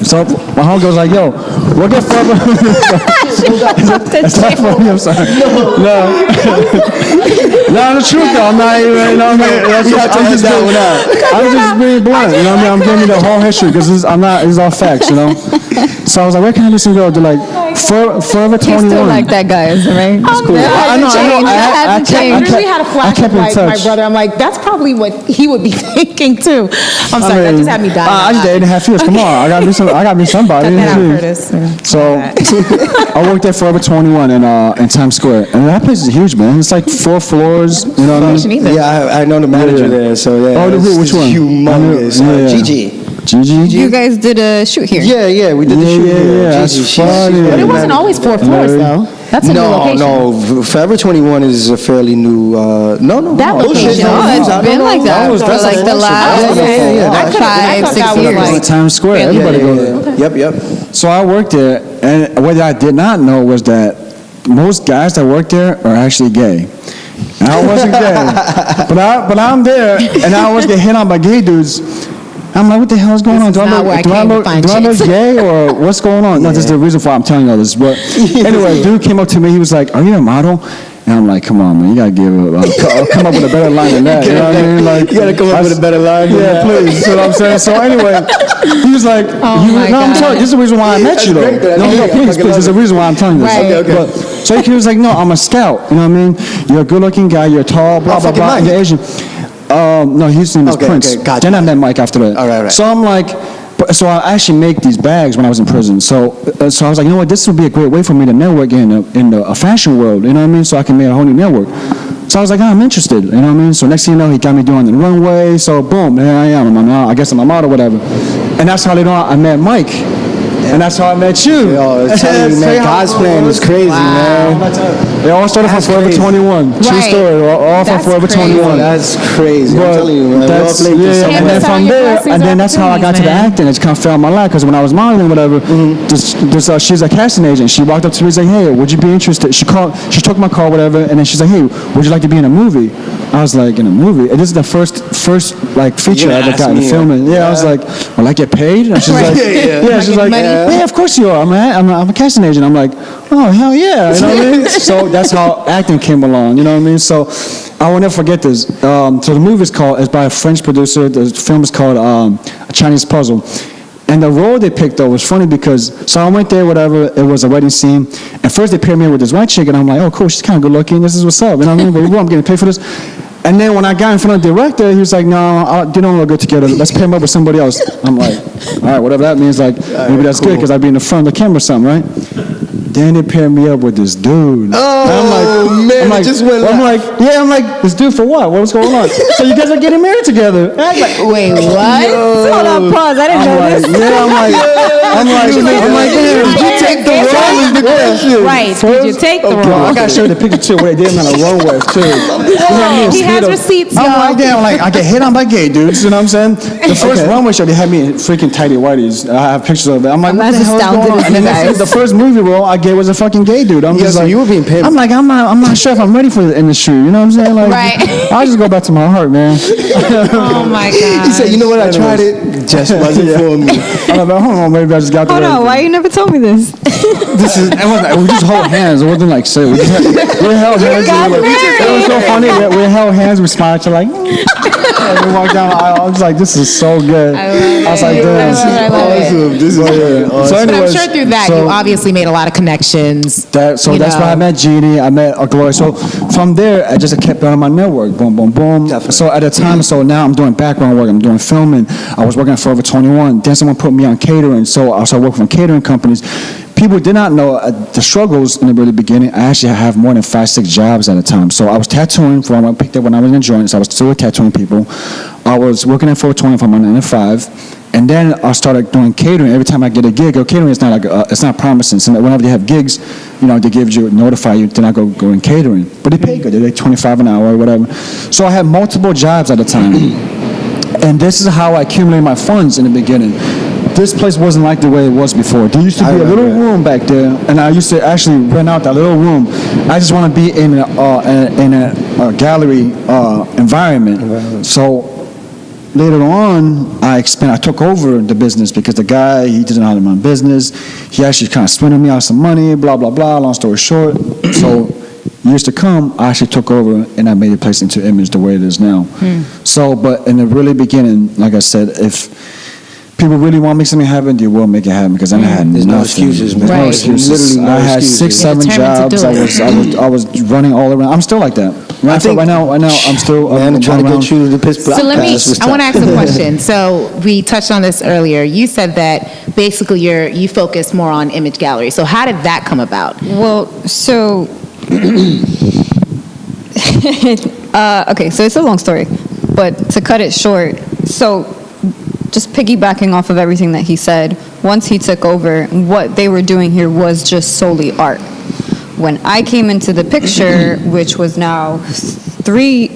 S4: So my homegirl was like, yo, we'll get further. That's not funny, I'm sorry. No. No, the truth though, I'm not even, you know what I mean? I'm just being blunt, you know what I mean? I'm giving you the whole history because it's all facts, you know? So I was like, where can I meet some girl? They're like, Forever 21.
S5: You still like that, guys, right?
S4: It's cool.
S3: I know.
S4: I
S3: usually had a flash
S4: kept
S3: of
S4: in
S3: like
S4: touch.
S3: my brother. I'm like, that's probably what he would be thinking too. I'm sorry, that just had me dying.
S4: I just did 8.5 years. Come on, I got to be somebody.
S3: Cut that out,
S4: Jeez.
S3: Curtis.
S4: So I worked at Forever 21 in Times Square, and that place is huge, man. It's like 4 floors. You know what I mean?
S2: Yeah, I know the manager there, so yeah.
S4: Oh, which one?
S2: Humongous.
S4: Yeah. Gigi.
S5: You guys did a shoot here.
S2: Yeah, we did the shoot here.
S4: That's
S2: Gigi, she's
S4: funny.
S3: But it wasn't always 4 floors though. That's a new location.
S2: No, Forever 21 is a fairly new. No.
S3: That location.
S5: No, it's
S2: I don't
S5: been
S2: know.
S5: like that
S2: That was-
S5: for
S2: that's
S5: like
S2: a
S5: the last
S2: Yeah.
S5: 5, 6
S3: that was
S5: years.
S3: like-
S4: It's Times Square. Everybody goes there.
S2: Yep.
S4: So I worked there, and what I did not know was that most guys that work there are actually gay. And I wasn't gay, but I'm there, and I always get hit on by gay dudes. I'm like, what the hell is going on?
S3: This is not where I came to find
S4: do I look
S3: chicks.
S4: gay or what's going on? No, this is the reason why I'm telling you all this. But anyway, dude came up to me. He was like, "Are you a model?" And I'm like, "Come on, man, you gotta come up with a better line than that." You know what I mean? Like,
S2: You gotta come up with a better line.
S4: Yeah, please. You know what I'm saying? So anyway, he was like,
S3: my
S4: "No, I'm
S3: God.
S4: telling you, this is the reason why I met you, though."
S2: great, though.
S4: No, please, there's a reason why I'm telling you this.
S3: Right.
S2: Okay.
S4: But, so he was like, "No, I'm a scout. You know what I mean? You're a good-looking guy. You're tall. Blah blah
S2: fucking
S4: blah.
S2: Mike.
S4: You're Asian." No, his name is
S2: Okay,
S4: Prince.
S2: okay, gotcha.
S4: Then I met Mike after that.
S2: All right.
S4: So I'm like, so I actually make these bags when I was in prison. So I was like, you know what, this would be a great way for me to network in the fashion world. You know what I mean? So I can make a whole new network. So I was like, I'm interested. You know what I mean? So next thing you know, he got me doing the runway. So boom, there I am. I guess I'm a model, whatever. And that's how later on I met Mike.
S2: man.
S4: And that's how I met you.
S2: Yo, I'm telling you, man, God's plan is crazy, man.
S4: It all started from Forever 21. True
S3: Right.
S4: story. All from
S3: That's
S4: Forever
S3: crazy.
S4: 21.
S2: That's crazy. I'm
S4: But
S2: telling you, man.
S4: that's,
S2: We're all
S4: yeah,
S2: linked to
S4: and then
S3: It's
S4: from
S3: on your
S4: there,
S3: blessings
S4: and then that's how I got to the
S3: opportunities,
S4: acting. It kind of fell in my life because when I was modeling, whatever, she's a casting agent. She walked up to me and said, "Hey, would you be interested?" She took my call, whatever, and then she's like, "Hey, would you like to be in a movie?" I was like, "In a movie?" And this is the first like feature I ever got in filming. Yeah, I was like, "Will I get paid?" And she's like, she's like, "Yeah, of course you are. I'm a casting agent." I'm like, "Oh hell yeah!" You know what I mean? So that's how acting came along. You know what I mean? So I will never forget this. So the movie is by a French producer. The film is called A Chinese Puzzle. And the role they picked though was funny because, so I went there, whatever, it was a wedding scene. And first they paired me with this white chick and I'm like, oh cool, she's kind of good looking, this is what's up. You know what I mean? But I'm getting paid for this. And then when I got in front of the director, he was like, no, they don't look good together. Let's pair him up with somebody else. I'm like, all right, whatever that means, like, maybe that's good because I'd be in the front of the camera or something, right? Then they paired me up with this dude.
S2: Oh, man, it just went
S4: I'm like, this dude for what? What's going on? So you guys are getting married together. I'm like,
S3: Wait, what?
S5: Hold on, pause. I didn't know this.
S4: I'm like, damn,
S2: Did you take the role? Is the question.
S3: Right. Did you take the
S4: I
S3: role?
S4: gotta show you the picture too, where they did him on a runway too.
S3: He has receipts,
S4: I'm
S3: y'all.
S4: like, damn, like I get hit on by gay dudes, you know what I'm saying? The first runway show, they had me in freaking tighty whities. I have pictures of it. I'm like, what the hell is
S5: astounded
S4: going on?
S5: with
S4: And then
S5: you
S4: next
S5: guys.
S4: thing, the first movie role I get was a fucking gay dude. I'm just
S2: so
S4: like,
S2: you were being pimped.
S4: I'm like, I'm not sure if I'm ready for the industry. You know what I'm saying? Like,
S3: Right.
S4: I'll just go back to my heart, man.
S3: Oh my God.
S2: He said, you know what, I tried it, just wasn't for me.
S4: I'm like, hold on, maybe I just got the
S5: Hold
S4: right
S5: on, why you never told me this?
S4: we just hold hands. It wasn't like say we held hands. It was so funny. We held hands. We smiled. Like, and we walked down the aisle. I was like, this is so good. I was like, damn,
S3: I love it.
S2: This is awesome.
S4: So
S3: But I'm
S4: anyways,
S3: sure through that you obviously made a lot of connections.
S4: that's
S3: you
S4: why I
S3: know.
S4: met Jeannie. I met Gloria. So from there, I just kept on my network. Boom, boom, boom.
S2: Definitely.
S4: So at the time, so now I'm doing background work. I'm doing filming. I was working at Forever 21. Then someone put me on catering. So I started working for catering companies. People did not know the struggles in the really beginning. I actually have more than 5-6 jobs at a time. So I was tattooing from I picked up when I was in joints. I was still tattooing people. I was working at 420 from my 9 to 5. And then I started doing catering. Every time I get a gig, catering is not like it's not promising. So whenever they have gigs, they notify you. Then I go in catering. But they pay good. They're like $25 an hour or whatever. So I had multiple jobs at a time. And this is how I accumulated my funds in the beginning. This place wasn't like the way it was before. There used to be a little room back there, and I used to actually rent out that little room. I just want to be in a gallery environment. So later on, I took over the business because the guy, he didn't know how to run business. He actually kind of swindled me out of some money, blah, blah, blah, long story short. So years to come, I actually took over and I made the place into image the way it is now. So, but in the really beginning, like I said, if people really want to make something happen, they will make it happen because I had
S2: There's
S4: nothing.
S2: no excuses, man.
S3: Right.
S4: No excuses.
S2: Literally no
S4: I had
S2: excuses.
S4: 6-7
S3: Determined to
S4: jobs.
S3: do it.
S4: I was running all around. I'm still like that. Right now I'm still
S2: Man, I'm trying to get you to the Pittsburgh.
S3: So I want to ask a question. So we touched on this earlier. You said that basically you focus more on image gallery. So how did that come about?
S5: Well, so okay, so it's a long story, but to cut it short, so just piggybacking off of everything that he said, once he took over, what they were doing here was just solely art. When I came into the picture, which was now 3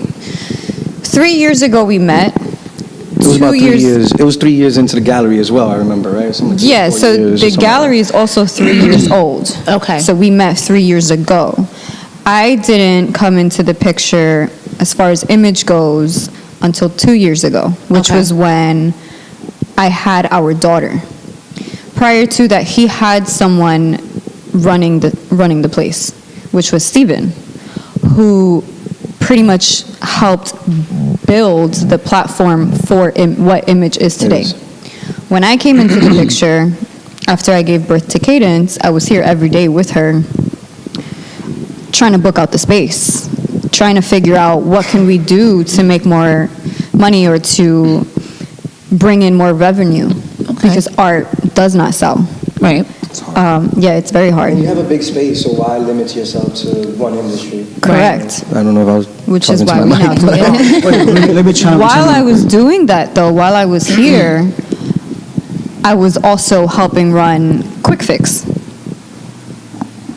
S5: years ago we met.
S2: It was about 3 years. It was 3 years into the gallery as well, I remember, right?
S5: Yeah, so the gallery is also 3 years old.
S3: Okay.
S5: So we met 3 years ago. I didn't come into the picture as far as image goes until 2 years ago, which was when I had our daughter. Prior to that, he had someone running the place, which was Steven, who pretty much helped build the platform for what image is today. When I came into the picture, after I gave birth to Cadence, I was here every day with her, trying to book out the space, trying to figure out what can we do to make more money or to bring in more revenue, because art does not sell.
S3: Right.
S5: Yeah, it's very hard.
S2: And you have a big space, so why limit yourself to one industry?
S5: Correct.
S2: I don't know if I was
S5: Which is
S2: talking
S5: why
S2: to
S5: we
S2: my
S5: now
S2: mic.
S5: do it.
S4: Let me chime
S5: While I was doing that, though, while I was here, I was also helping run Quick Fix.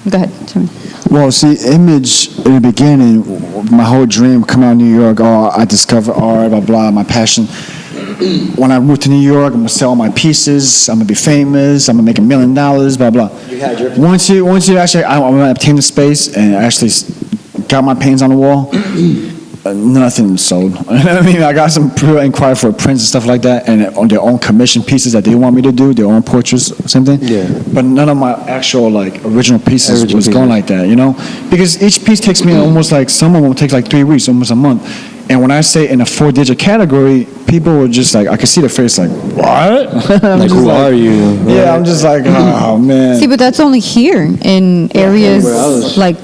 S5: Go ahead, Jimmy.
S4: Well, see, image in the beginning, my whole dream come out of New York. Oh, I discovered art, blah blah. My passion. When I moved to New York, I'm gonna sell my pieces. I'm gonna be famous. I'm gonna make $1 million. Blah blah.
S2: You had your
S4: Once you actually, I'm gonna obtain the space and actually got my paintings on the wall. Nothing sold. I mean, I got some inquiry for prints and stuff like that, and on their own commission pieces that they want me to do, their own portraits, something.
S2: Yeah.
S4: But none of my actual original pieces was going like that, because each piece takes me almost some of them take 3 weeks, almost a month. And when I say in a 4-digit category, people were just I could see their face what?
S2: who are you? Right?
S4: Yeah, I'm just oh man.
S5: See, but that's only here in areas like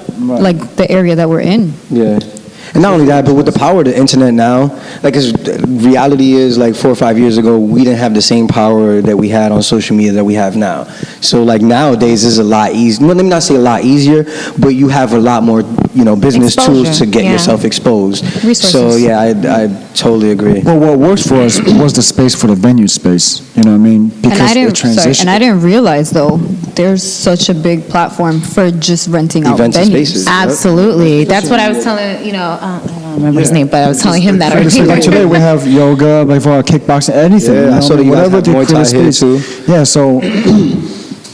S5: the area that we're in.
S2: Yeah. And not only that, but with the power of the internet now, because reality is 4 or 5 years ago, we didn't have the same power that we had on social media that we have now. So nowadays is a lot easier. Let me not say a lot easier, but you have a lot more, business
S3: Exposure.
S2: tools to get yourself exposed.
S3: Resources.
S2: So yeah, I totally agree.
S4: Well, what works for us was the space for the venue space. You know what I mean? Because
S5: And I didn't realize though, there's such a big platform for just renting out
S2: Events and
S5: venues.
S2: spaces.
S3: Absolutely. That's what I was telling, I don't remember his name, but I was telling him that already.
S4: Like today we have yoga, for kickboxing, anything.
S2: Yeah, I saw that you guys have Muay Thai here too.
S4: Yeah, so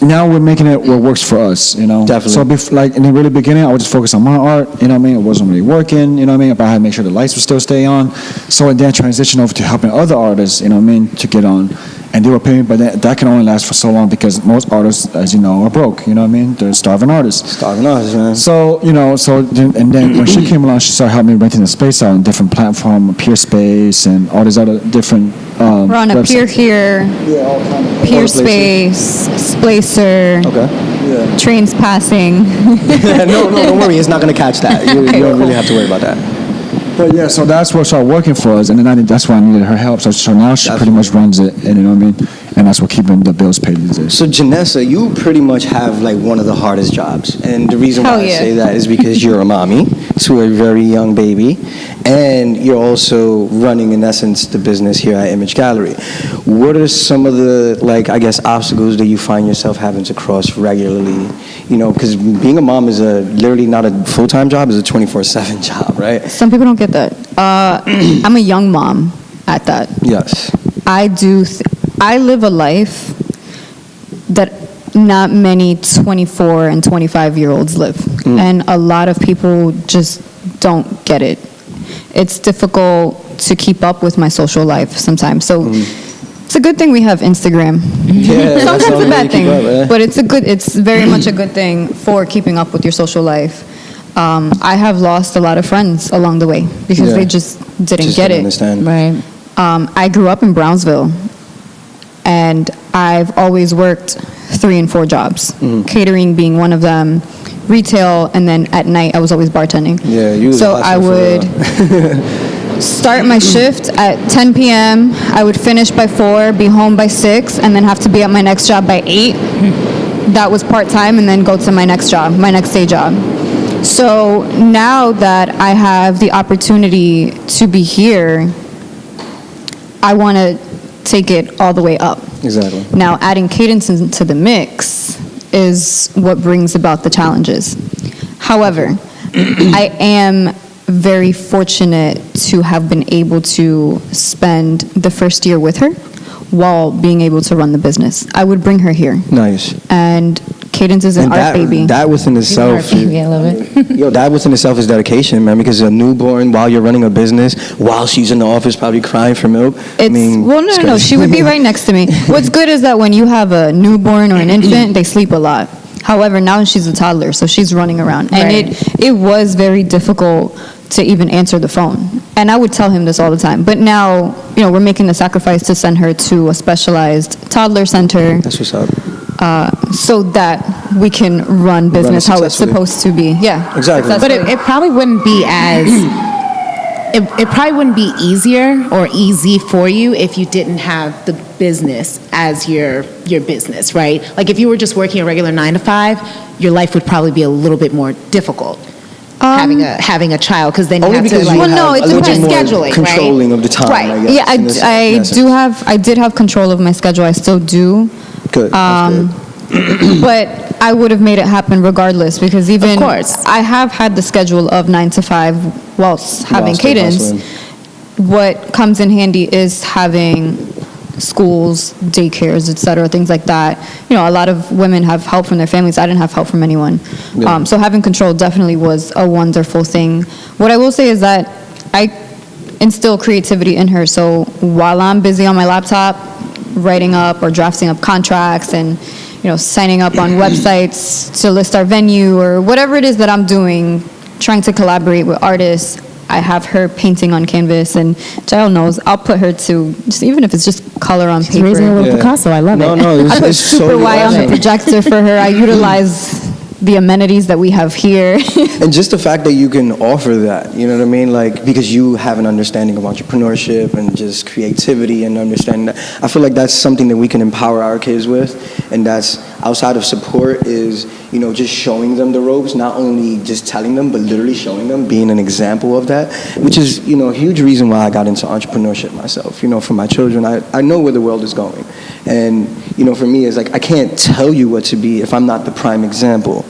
S4: now we're making it what works for us,
S2: Definitely.
S4: So in the really beginning, I would just focus on my art, It wasn't really working, But I had to make sure the lights would still stay on. So and then transition over to helping other artists, to get on. And they were paying, but that can only last for so long because most artists, as you know, are broke. They're starving artists.
S2: Starving artists, man.
S4: So and then when she came along, she started helping me renting the space out on different platforms, Peer Space, and all these other different.
S5: We're on a
S4: websites.
S5: Peer Here,
S4: all kind of
S5: Peer
S2: other places.
S5: Space, Splacer,
S2: Okay.
S5: Trains Passing.
S2: no, don't worry. It's not going to catch that. You don't really have to worry about that.
S4: But yeah, so that's what started working for us, and then that's why I needed her help. So now she pretty much runs it, and and that's what keeping the bills paid these days.
S2: So Jenessa, you pretty much have one of the hardest jobs, and the reason why
S5: Hell
S2: I
S5: yeah.
S2: say that is because you're a mommy to a very young baby, and you're also running, in essence, the business here at Image Gallery. What are some of the obstacles that you find yourself having to cross regularly? Because being a mom is literally not a full-time job; it's a 24/7 job, right?
S5: Some people don't get that. I'm a young mom at that.
S2: Yes.
S5: I live a life that not many 24 and 25-year-olds live. And a lot of people just don't get it. It's difficult to keep up with my social life sometimes. So it's a good thing we have Instagram.
S2: Yeah,
S5: Sometimes a bad thing,
S2: up,
S5: but it's very much a good thing for keeping up with your social life. I have lost a lot of friends along the way because they just didn't get it.
S2: Understand.
S3: Right.
S5: I grew up in Brownsville, and I've always worked 3 and 4 jobs, catering being one of them, retail, and then at night I was always bartending.
S2: Yeah, you was
S5: So I
S2: hustling for
S5: would
S2: real.
S5: start my shift at 10 p.m. I would finish by 4, be home by 6, and then have to be at my next job by 8. That was part-time, and then go to my next job, my next day job. So now that I have the opportunity to be here, I want to take it all the way up.
S2: Exactly.
S5: Now, adding cadence into the mix is what brings about the challenges. However, I am very fortunate to have been able to spend the first year with her while being able to run the business. I would bring her here.
S2: Nice.
S5: And Cadence is an art baby.
S2: That within itself,
S3: Yeah, I love it.
S2: yo, that within itself is dedication, man. Because a newborn, while you're running a business, while she's in the office, probably crying for milk.
S5: No. She would be right next to me. What's good is that when you have a newborn or an infant, they sleep a lot. However, now she's a toddler, so she's running around, and it was very difficult to even answer the phone. And I would tell him this all the time. But now, we're making the sacrifice to send her to a specialized toddler center.
S2: That's what's up.
S5: So that we can run business how it's supposed to be. Yeah,
S2: exactly.
S3: But it probably wouldn't be as. It probably wouldn't be easier or easy for you if you didn't have the business as your business, right? Like if you were just working a regular 9 to 5, your life would probably be a little bit more difficult. having a child? Because then you
S2: Only
S3: have
S2: because
S3: to
S2: you
S3: like,
S2: have
S3: it
S2: a little
S3: depends
S2: bit more
S3: scheduling,
S2: controlling
S3: right?
S2: of the time.
S5: Right.
S2: I guess,
S5: Yeah,
S2: in this-
S5: I
S2: in
S5: do
S2: essence.
S5: have. I did have control of my schedule. I still do.
S2: Good. That's good.
S5: But I would have made it happen regardless because even
S3: Of course.
S5: I have had the schedule of 9 to 5 whilst having
S2: Whilst still
S5: cadence.
S2: hustling.
S5: What comes in handy is having schools, daycares, etc., things like that. You know, a lot of women have help from their families. I didn't have help from anyone.
S2: Yeah.
S5: So having control definitely was a wonderful thing. What I will say is that I instill creativity in her. So while I'm busy on my laptop, writing up or drafting up contracts and signing up on websites to list our venue or whatever it is that I'm doing, trying to collaborate with artists, I have her painting on canvas, and child knows I'll put her to just, even if it's just color on paper.
S3: raising a little
S2: Yeah.
S3: Picasso. I love it.
S2: No,
S5: I put
S2: it's
S5: super
S2: so
S5: wide on the
S2: awesome.
S5: projector for her. I utilize the amenities that we have here.
S2: And just the fact that you can offer that, you know what I mean? Like, because you have an understanding of entrepreneurship and just creativity and understanding that. I feel like that's something that we can empower our kids with. And that's outside of support is, just showing them the ropes, not only just telling them, but literally showing them, being an example of that, which is, a huge reason why I got into entrepreneurship myself. For my children, I know where the world is going. And, for me, it's like, I can't tell you what to be if I'm not the prime example.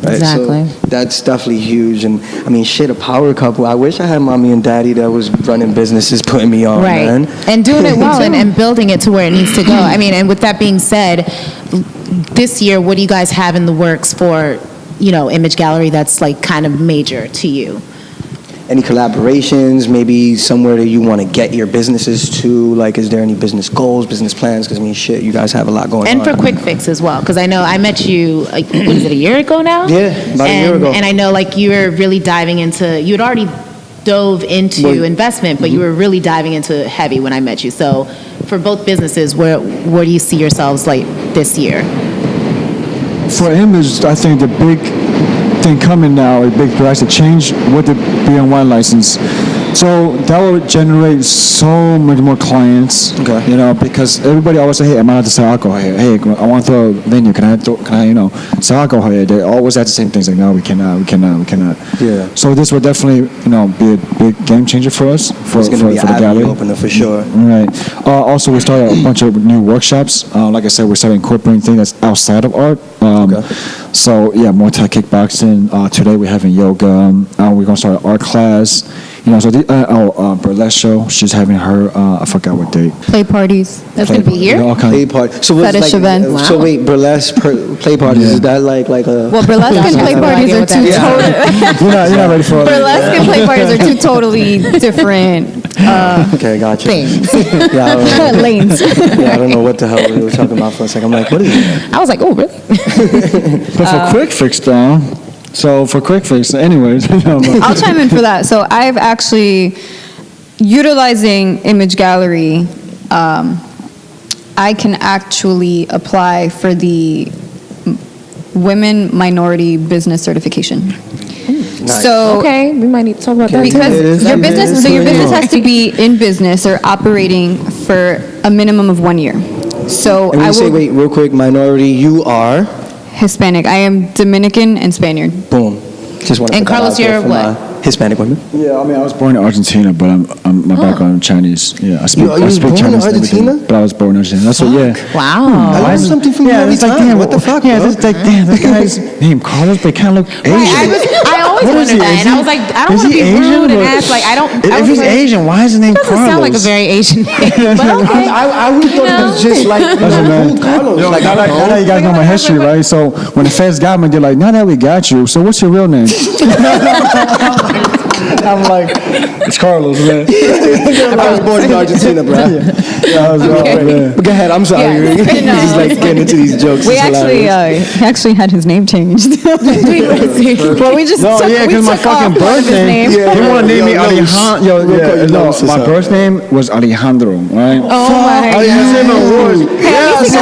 S2: Right?
S3: Exactly.
S2: So that's definitely huge. And I mean, shit, a power couple. I wish I had mommy and daddy that was running businesses, putting me on,
S3: Right.
S2: man.
S3: And doing it well and building it to where it needs to go. I mean, and with that being said, this year, what do you guys have in the works for, Image Gallery that's like kind of major to you?
S2: Any collaborations, maybe somewhere that you want to get your businesses to? Like, is there any business goals, business plans? Because, I mean, shit, you guys have a lot going on.
S3: And for Quick Fix as well, because I know I met you, like, what is it, a year ago now?
S2: Yeah, about a year ago.
S3: And I know, like, you were really diving into, you had already dove into investment, but you were really diving into it heavy when I met you. So for both businesses, where do you see yourselves, like, this year?
S4: For Image, I think the big thing coming now, a big price to change with the BNY license. So that will generate so much more clients, because everybody always say, hey, am I allowed to sell alcohol here? Hey, I want to throw a venue. Can I sell alcohol here? They always have the same things, like, no, we cannot.
S2: Yeah.
S4: So this will definitely, be a big game changer for us, for
S2: It's going to be
S4: the
S2: an
S4: gallery.
S2: avenue opener for sure.
S4: Right. Also, we started a bunch of new workshops. Like I said, we started incorporating things that's outside of art. So, yeah, Muay Thai kickboxing. Today we're having yoga. We're going to start an art class. Burlesque show. She's having her, I forgot what date.
S5: Play parties.
S3: That's going to be here?
S2: Play party. So what's
S5: Fetish events.
S2: So wait, burlesque play parties, is that like a...
S5: Well, burlesque and play parties are two totally.
S4: You're not ready for it.
S5: Burlesque and play parties are two totally different
S2: Okay, gotcha.
S3: Things.
S2: Yeah, I don't know.
S5: lanes.
S2: Yeah, I don't know what the hell we were talking about for a second. I'm like, what is it?
S3: I was like, oh, really?
S4: But for Quick Fix, though, anyways.
S5: I'll chime in for that. So I've actually, utilizing Image Gallery, I can actually apply for the Women Minority Business Certification.
S2: Nice.
S5: So
S3: Okay, we might need to talk about that.
S5: because your business, so your business has to be in business or operating for a minimum of 1 year. So
S2: And when
S5: I
S2: you say,
S5: will
S2: wait, real quick, minority, you are...
S5: Hispanic. I am Dominican and Spaniard.
S2: Boom. Just want to
S3: And
S2: put that
S3: Carlos,
S2: out there
S3: you're
S2: for
S3: what?
S2: my Hispanic women.
S4: Yeah, I mean, I was born in Argentina, but my background is Chinese. Yeah, I speak,
S2: You
S4: I
S2: was
S4: speak
S2: born in
S4: Chinese and everything,
S2: Argentina?
S4: But I was born in Argentina. That's what, yeah.
S3: Wow.
S2: I learned something from you every
S4: it's like,
S2: time.
S4: damn,
S2: What the fuck,
S4: Yeah,
S2: bro?
S4: it's like, damn, this guy's named Carlos, but he kind of look Asian.
S3: I always
S4: What is
S3: wondered
S4: he,
S3: that,
S4: is
S3: and I
S4: he-
S3: was like, I don't
S4: is
S3: want to
S4: he
S3: be
S4: Asian,
S3: rude and
S4: or-
S3: ask, like, I don't. I
S4: If
S3: was
S4: he's
S3: like,
S4: Asian, why is his name
S3: doesn't
S4: Carlos?
S3: sound like a very Asian name, but okay.
S2: I would thought it was just like, who Carlos?
S4: Yo,
S2: Like,
S4: now that you guys know my history, right? So when the feds got me, they're like, now that we got you, so what's your real name? I'm like, it's Carlos, man.
S2: I was born in Argentina, bro.
S4: Yeah, I was man.
S2: But go ahead, I'm sorry.
S5: Yeah.
S2: He's just like getting into these jokes.
S5: We
S2: It's
S5: actually had his name changed. Well, we just
S4: No,
S5: took,
S4: yeah,
S5: we
S4: because my
S5: took off
S4: fucking
S5: part of
S4: birth
S5: his
S4: name,
S5: name.
S4: they want to name me
S2: Yo, Los.
S4: Alejandro.
S2: We'll call you Los or
S4: My
S2: something.
S4: birth name was Alejandro, right?
S3: Oh my
S4: Oh,
S3: god.
S4: his name was.
S5: Yeah, so,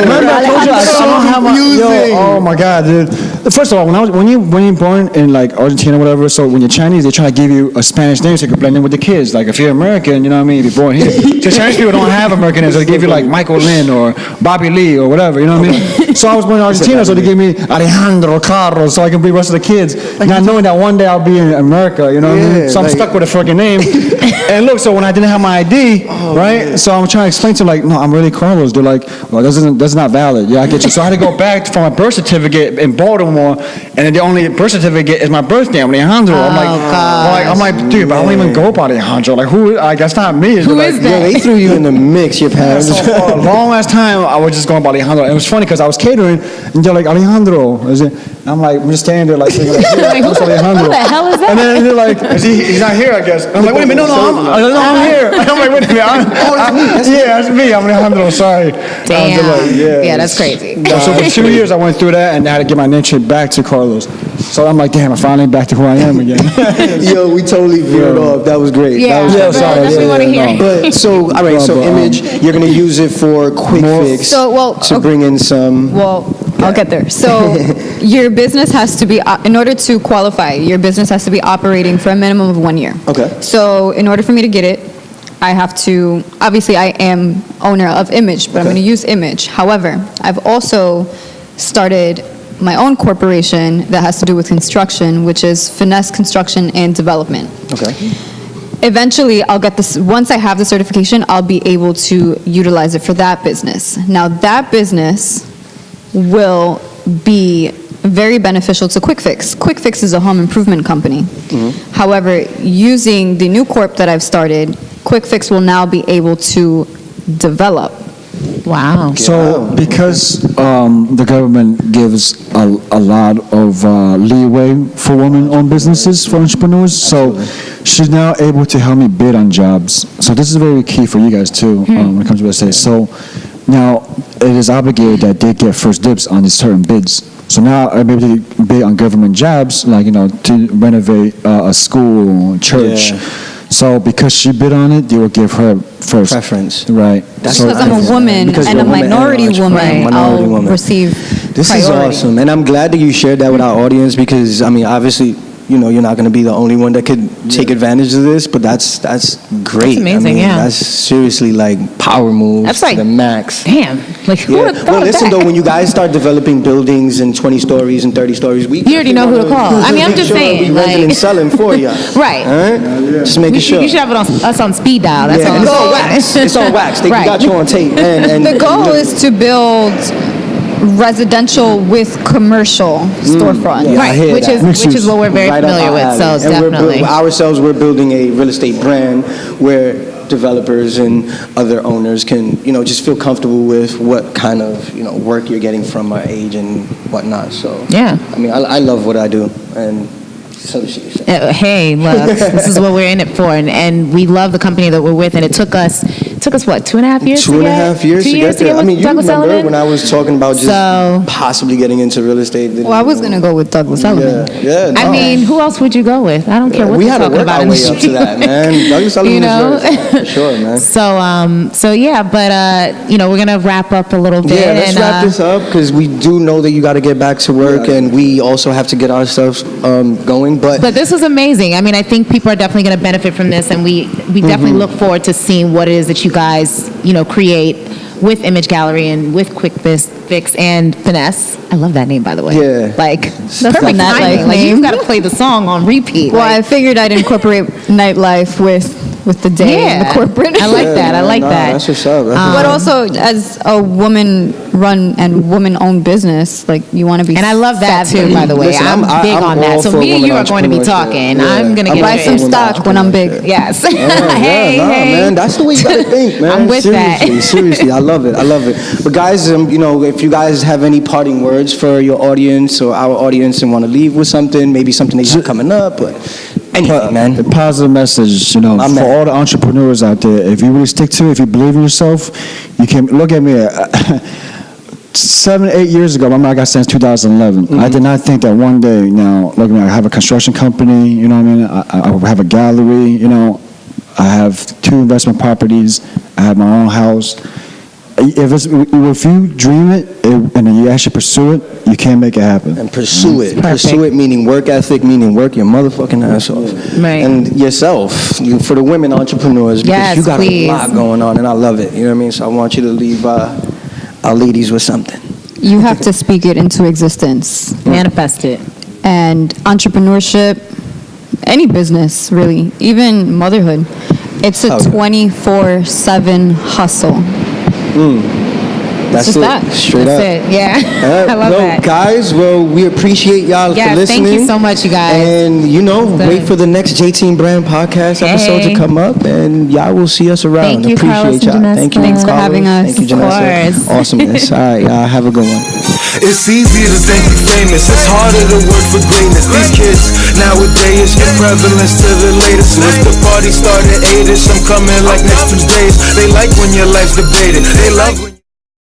S4: Remember I told you I saw how my
S2: confusing.
S4: oh my god, dude. First of all, when you're born in like Argentina or whatever, so when you're Chinese, they try to give you a Spanish name so you can blend in with the kids. Like if you're American, you know what I mean, if you're born here. So Chinese people don't have American names, so they give you like Michael Lynn or Bobby Lee or whatever, you know what I mean? So I was born in Argentina, so they gave me Alejandro, Carlos, so I can be the rest of the kids. Not knowing that one day I'll be in America, you know what I mean? So I'm stuck with a freaking name. And look, so when I didn't have my ID, right? So I'm trying to explain to them, like, no, I'm really Carlos. They're like, well, that's not valid. Yeah, I get you. So I had to go back for my birth certificate in Baltimore, and then the only birth certificate is my birth name, Alejandro. I'm like, dude, but I don't even go by Alejandro. Like, who? Like, that's not me.
S3: Who is that?
S2: Yeah, they threw you in the mix, your parents.
S4: So for a long last time, I was just going by Alejandro. And it was funny because I was catering, and they're like, Alejandro. I'm like, I'm just standing there like, who's Alejandro?
S3: Who the hell is that?
S4: And then they're like, he's not here, I guess. I'm like, wait a minute, I'm here. I'm like, wait a minute. That's me. I'm Alejandro. Sorry.
S3: Damn.
S4: Like,
S3: yeah, that's crazy.
S4: So for 2 years, I went through that, and I had to get my name change back to Carlos. So I'm like, damn, I'm finally back to who I am again.
S2: Yo, we totally veered off. That was great.
S3: Yeah,
S2: that was
S3: we want to hear.
S2: But so, all right, so Image, you're going to use it for quick fix to bring in some...
S5: Well, I'll get there. So your business has to be, in order to qualify, your business has to be operating for a minimum of 1 year.
S2: Okay.
S5: So in order for me to get it, I have to, obviously I am owner of Image, but I'm going to use Image. However, I've also started my own corporation that has to do with construction, which is Finesse Construction and Development.
S2: Okay.
S5: Eventually, I'll get this, once I have the certification, I'll be able to utilize it for that business. Now, that business will be very beneficial to Quick Fix. Quick Fix is a home improvement company. Mm-hmm. However, using the new corp that I've started, Quick Fix will now be able to develop.
S3: Wow.
S4: So because the government gives a lot of leeway for women-owned businesses, for entrepreneurs, so she's now able to help me bid on jobs. So this is very key for you guys too when it comes to real estate. So now it is obligated that they get first dibs on these certain bids. So now I'm able to bid on government jobs, like, to renovate a school, church. Yeah. So because she bid on it, they will give her first
S2: preference.
S4: Right.
S5: That's because I'm a woman and a minority woman. I'll receive
S2: This
S5: priority.
S2: is awesome, and I'm glad that you shared that with our audience because, I mean, obviously, you're not going to be the only one that could take advantage of this, but that's great.
S3: That's amazing,
S2: That's seriously like power moves
S3: that's like,
S2: to the max.
S3: Damn. Like, who would have thought
S2: Well, listen,
S3: that?
S2: though, when you guys start developing buildings in 20 stories and 30 stories, you
S3: already know who to call. I mean, I'm just saying.
S2: We renting and selling for you.
S3: Right.
S2: Just making sure.
S3: You should have it on us on speed dial. That's all.
S2: It's on wax. It's on wax. They got you on tape. And
S5: the goal is to build residential with commercial storefront.
S3: Right, which is what we're very familiar with, so
S2: and
S3: definitely.
S2: We're building a real estate brand where developers and other owners can, just feel comfortable with what kind of, work you're getting from our age and whatnot. So,
S3: yeah.
S2: I mean, I love what I do, and so does she.
S3: Hey, look, this is what we're in it for, and we love the company that we're with, and it took us what, 2.5 years?
S2: 2.5 years to get there. I mean, you remember when I was talking about just possibly getting into real estate?
S5: Well, I was going to go with Douglas Elliman.
S2: Yeah.
S3: I mean, who else would you go with? I don't care what they're talking about in the street.
S2: We had to work our way up to that, man. Douglas Elliman is very, for sure, man.
S3: So yeah, but we're gonna wrap up a little bit.
S2: Yeah, let's wrap this up because we do know that you got to get back to work, and we also have to get ourselves going. But
S3: this was amazing. I mean, I think people are definitely going to benefit from this, and we definitely look forward to seeing what it is that you guys create with Image Gallery and with Quick Fix and Finesse. I love that name, by the way.
S2: Yeah.
S3: Like, perfect timing. Like, you've got to play the song on repeat.
S5: Well, I figured I'd incorporate nightlife with the day and the corporate.
S3: I like that. I like that.
S2: That's what's up.
S5: But also, as a woman-run and woman-owned business, like, you want to be.
S3: And I love that too, by the way.
S2: Listen,
S3: I'm big on that. So me and you are going to be talking.
S2: Yeah.
S3: I'm going to get
S5: buy some stock when I'm big.
S3: Yes.
S2: Hey, man, that's the way you gotta think, man.
S3: I'm with that.
S2: Seriously, I love it. But guys, if you guys have any parting words for your audience or our audience and want to leave with something, maybe something they got coming up, but anything, man.
S4: The positive message, for all the entrepreneurs out there, if you really stick to it, if you believe in yourself, you can look at me. 7-8 years ago, I got since 2011. I did not think that one day, look at me, I have a construction company, I have a gallery, I have 2 investment properties, I have my own house. if you dream it and then you actually pursue it, you can't make it happen.
S2: And pursue it.
S3: Perfect.
S2: Pursue it, meaning work ethic, meaning work your motherfucking ass off.
S3: Right.
S2: And yourself, for the women entrepreneurs, because
S3: Yes,
S2: you got
S3: please.
S2: a lot going on, and I love it. You know what I mean? So I want you to leave our ladies with something.
S5: You have to speak it into existence.
S3: Manifest it.
S5: And entrepreneurship, any business really, even motherhood, it's a
S2: Oh, yeah.
S5: 24/7 hustle.
S2: That's
S5: just
S2: it.
S5: that.
S2: Straight
S3: That's
S2: up.
S3: it. Yeah. I love
S2: well,
S3: that.
S2: guys, well, we appreciate y'all
S3: Yes,
S2: for listening.
S3: thank you so much, you guys.
S2: And,
S3: Good.
S2: wait for the next J-Team Brand podcast episode to
S3: Hey.
S2: come up, and y'all will see us around.
S3: Thank you, Carlos
S2: appreciate
S3: and
S2: y'all. Thank you,
S3: Janessa.
S5: Thanks for
S2: Carlos.
S5: having us.
S2: Thank you,
S3: Of
S2: Janessa.
S3: course.
S2: Awesomeness. All right, y'all, have a good one.
S1: It's easy to think you're famous. It's harder to work for greatness. These kids nowadays give prevalence to the latest. So if the party started 8ish, I'm coming like next Tuesdays. They like when your life's debated. They love when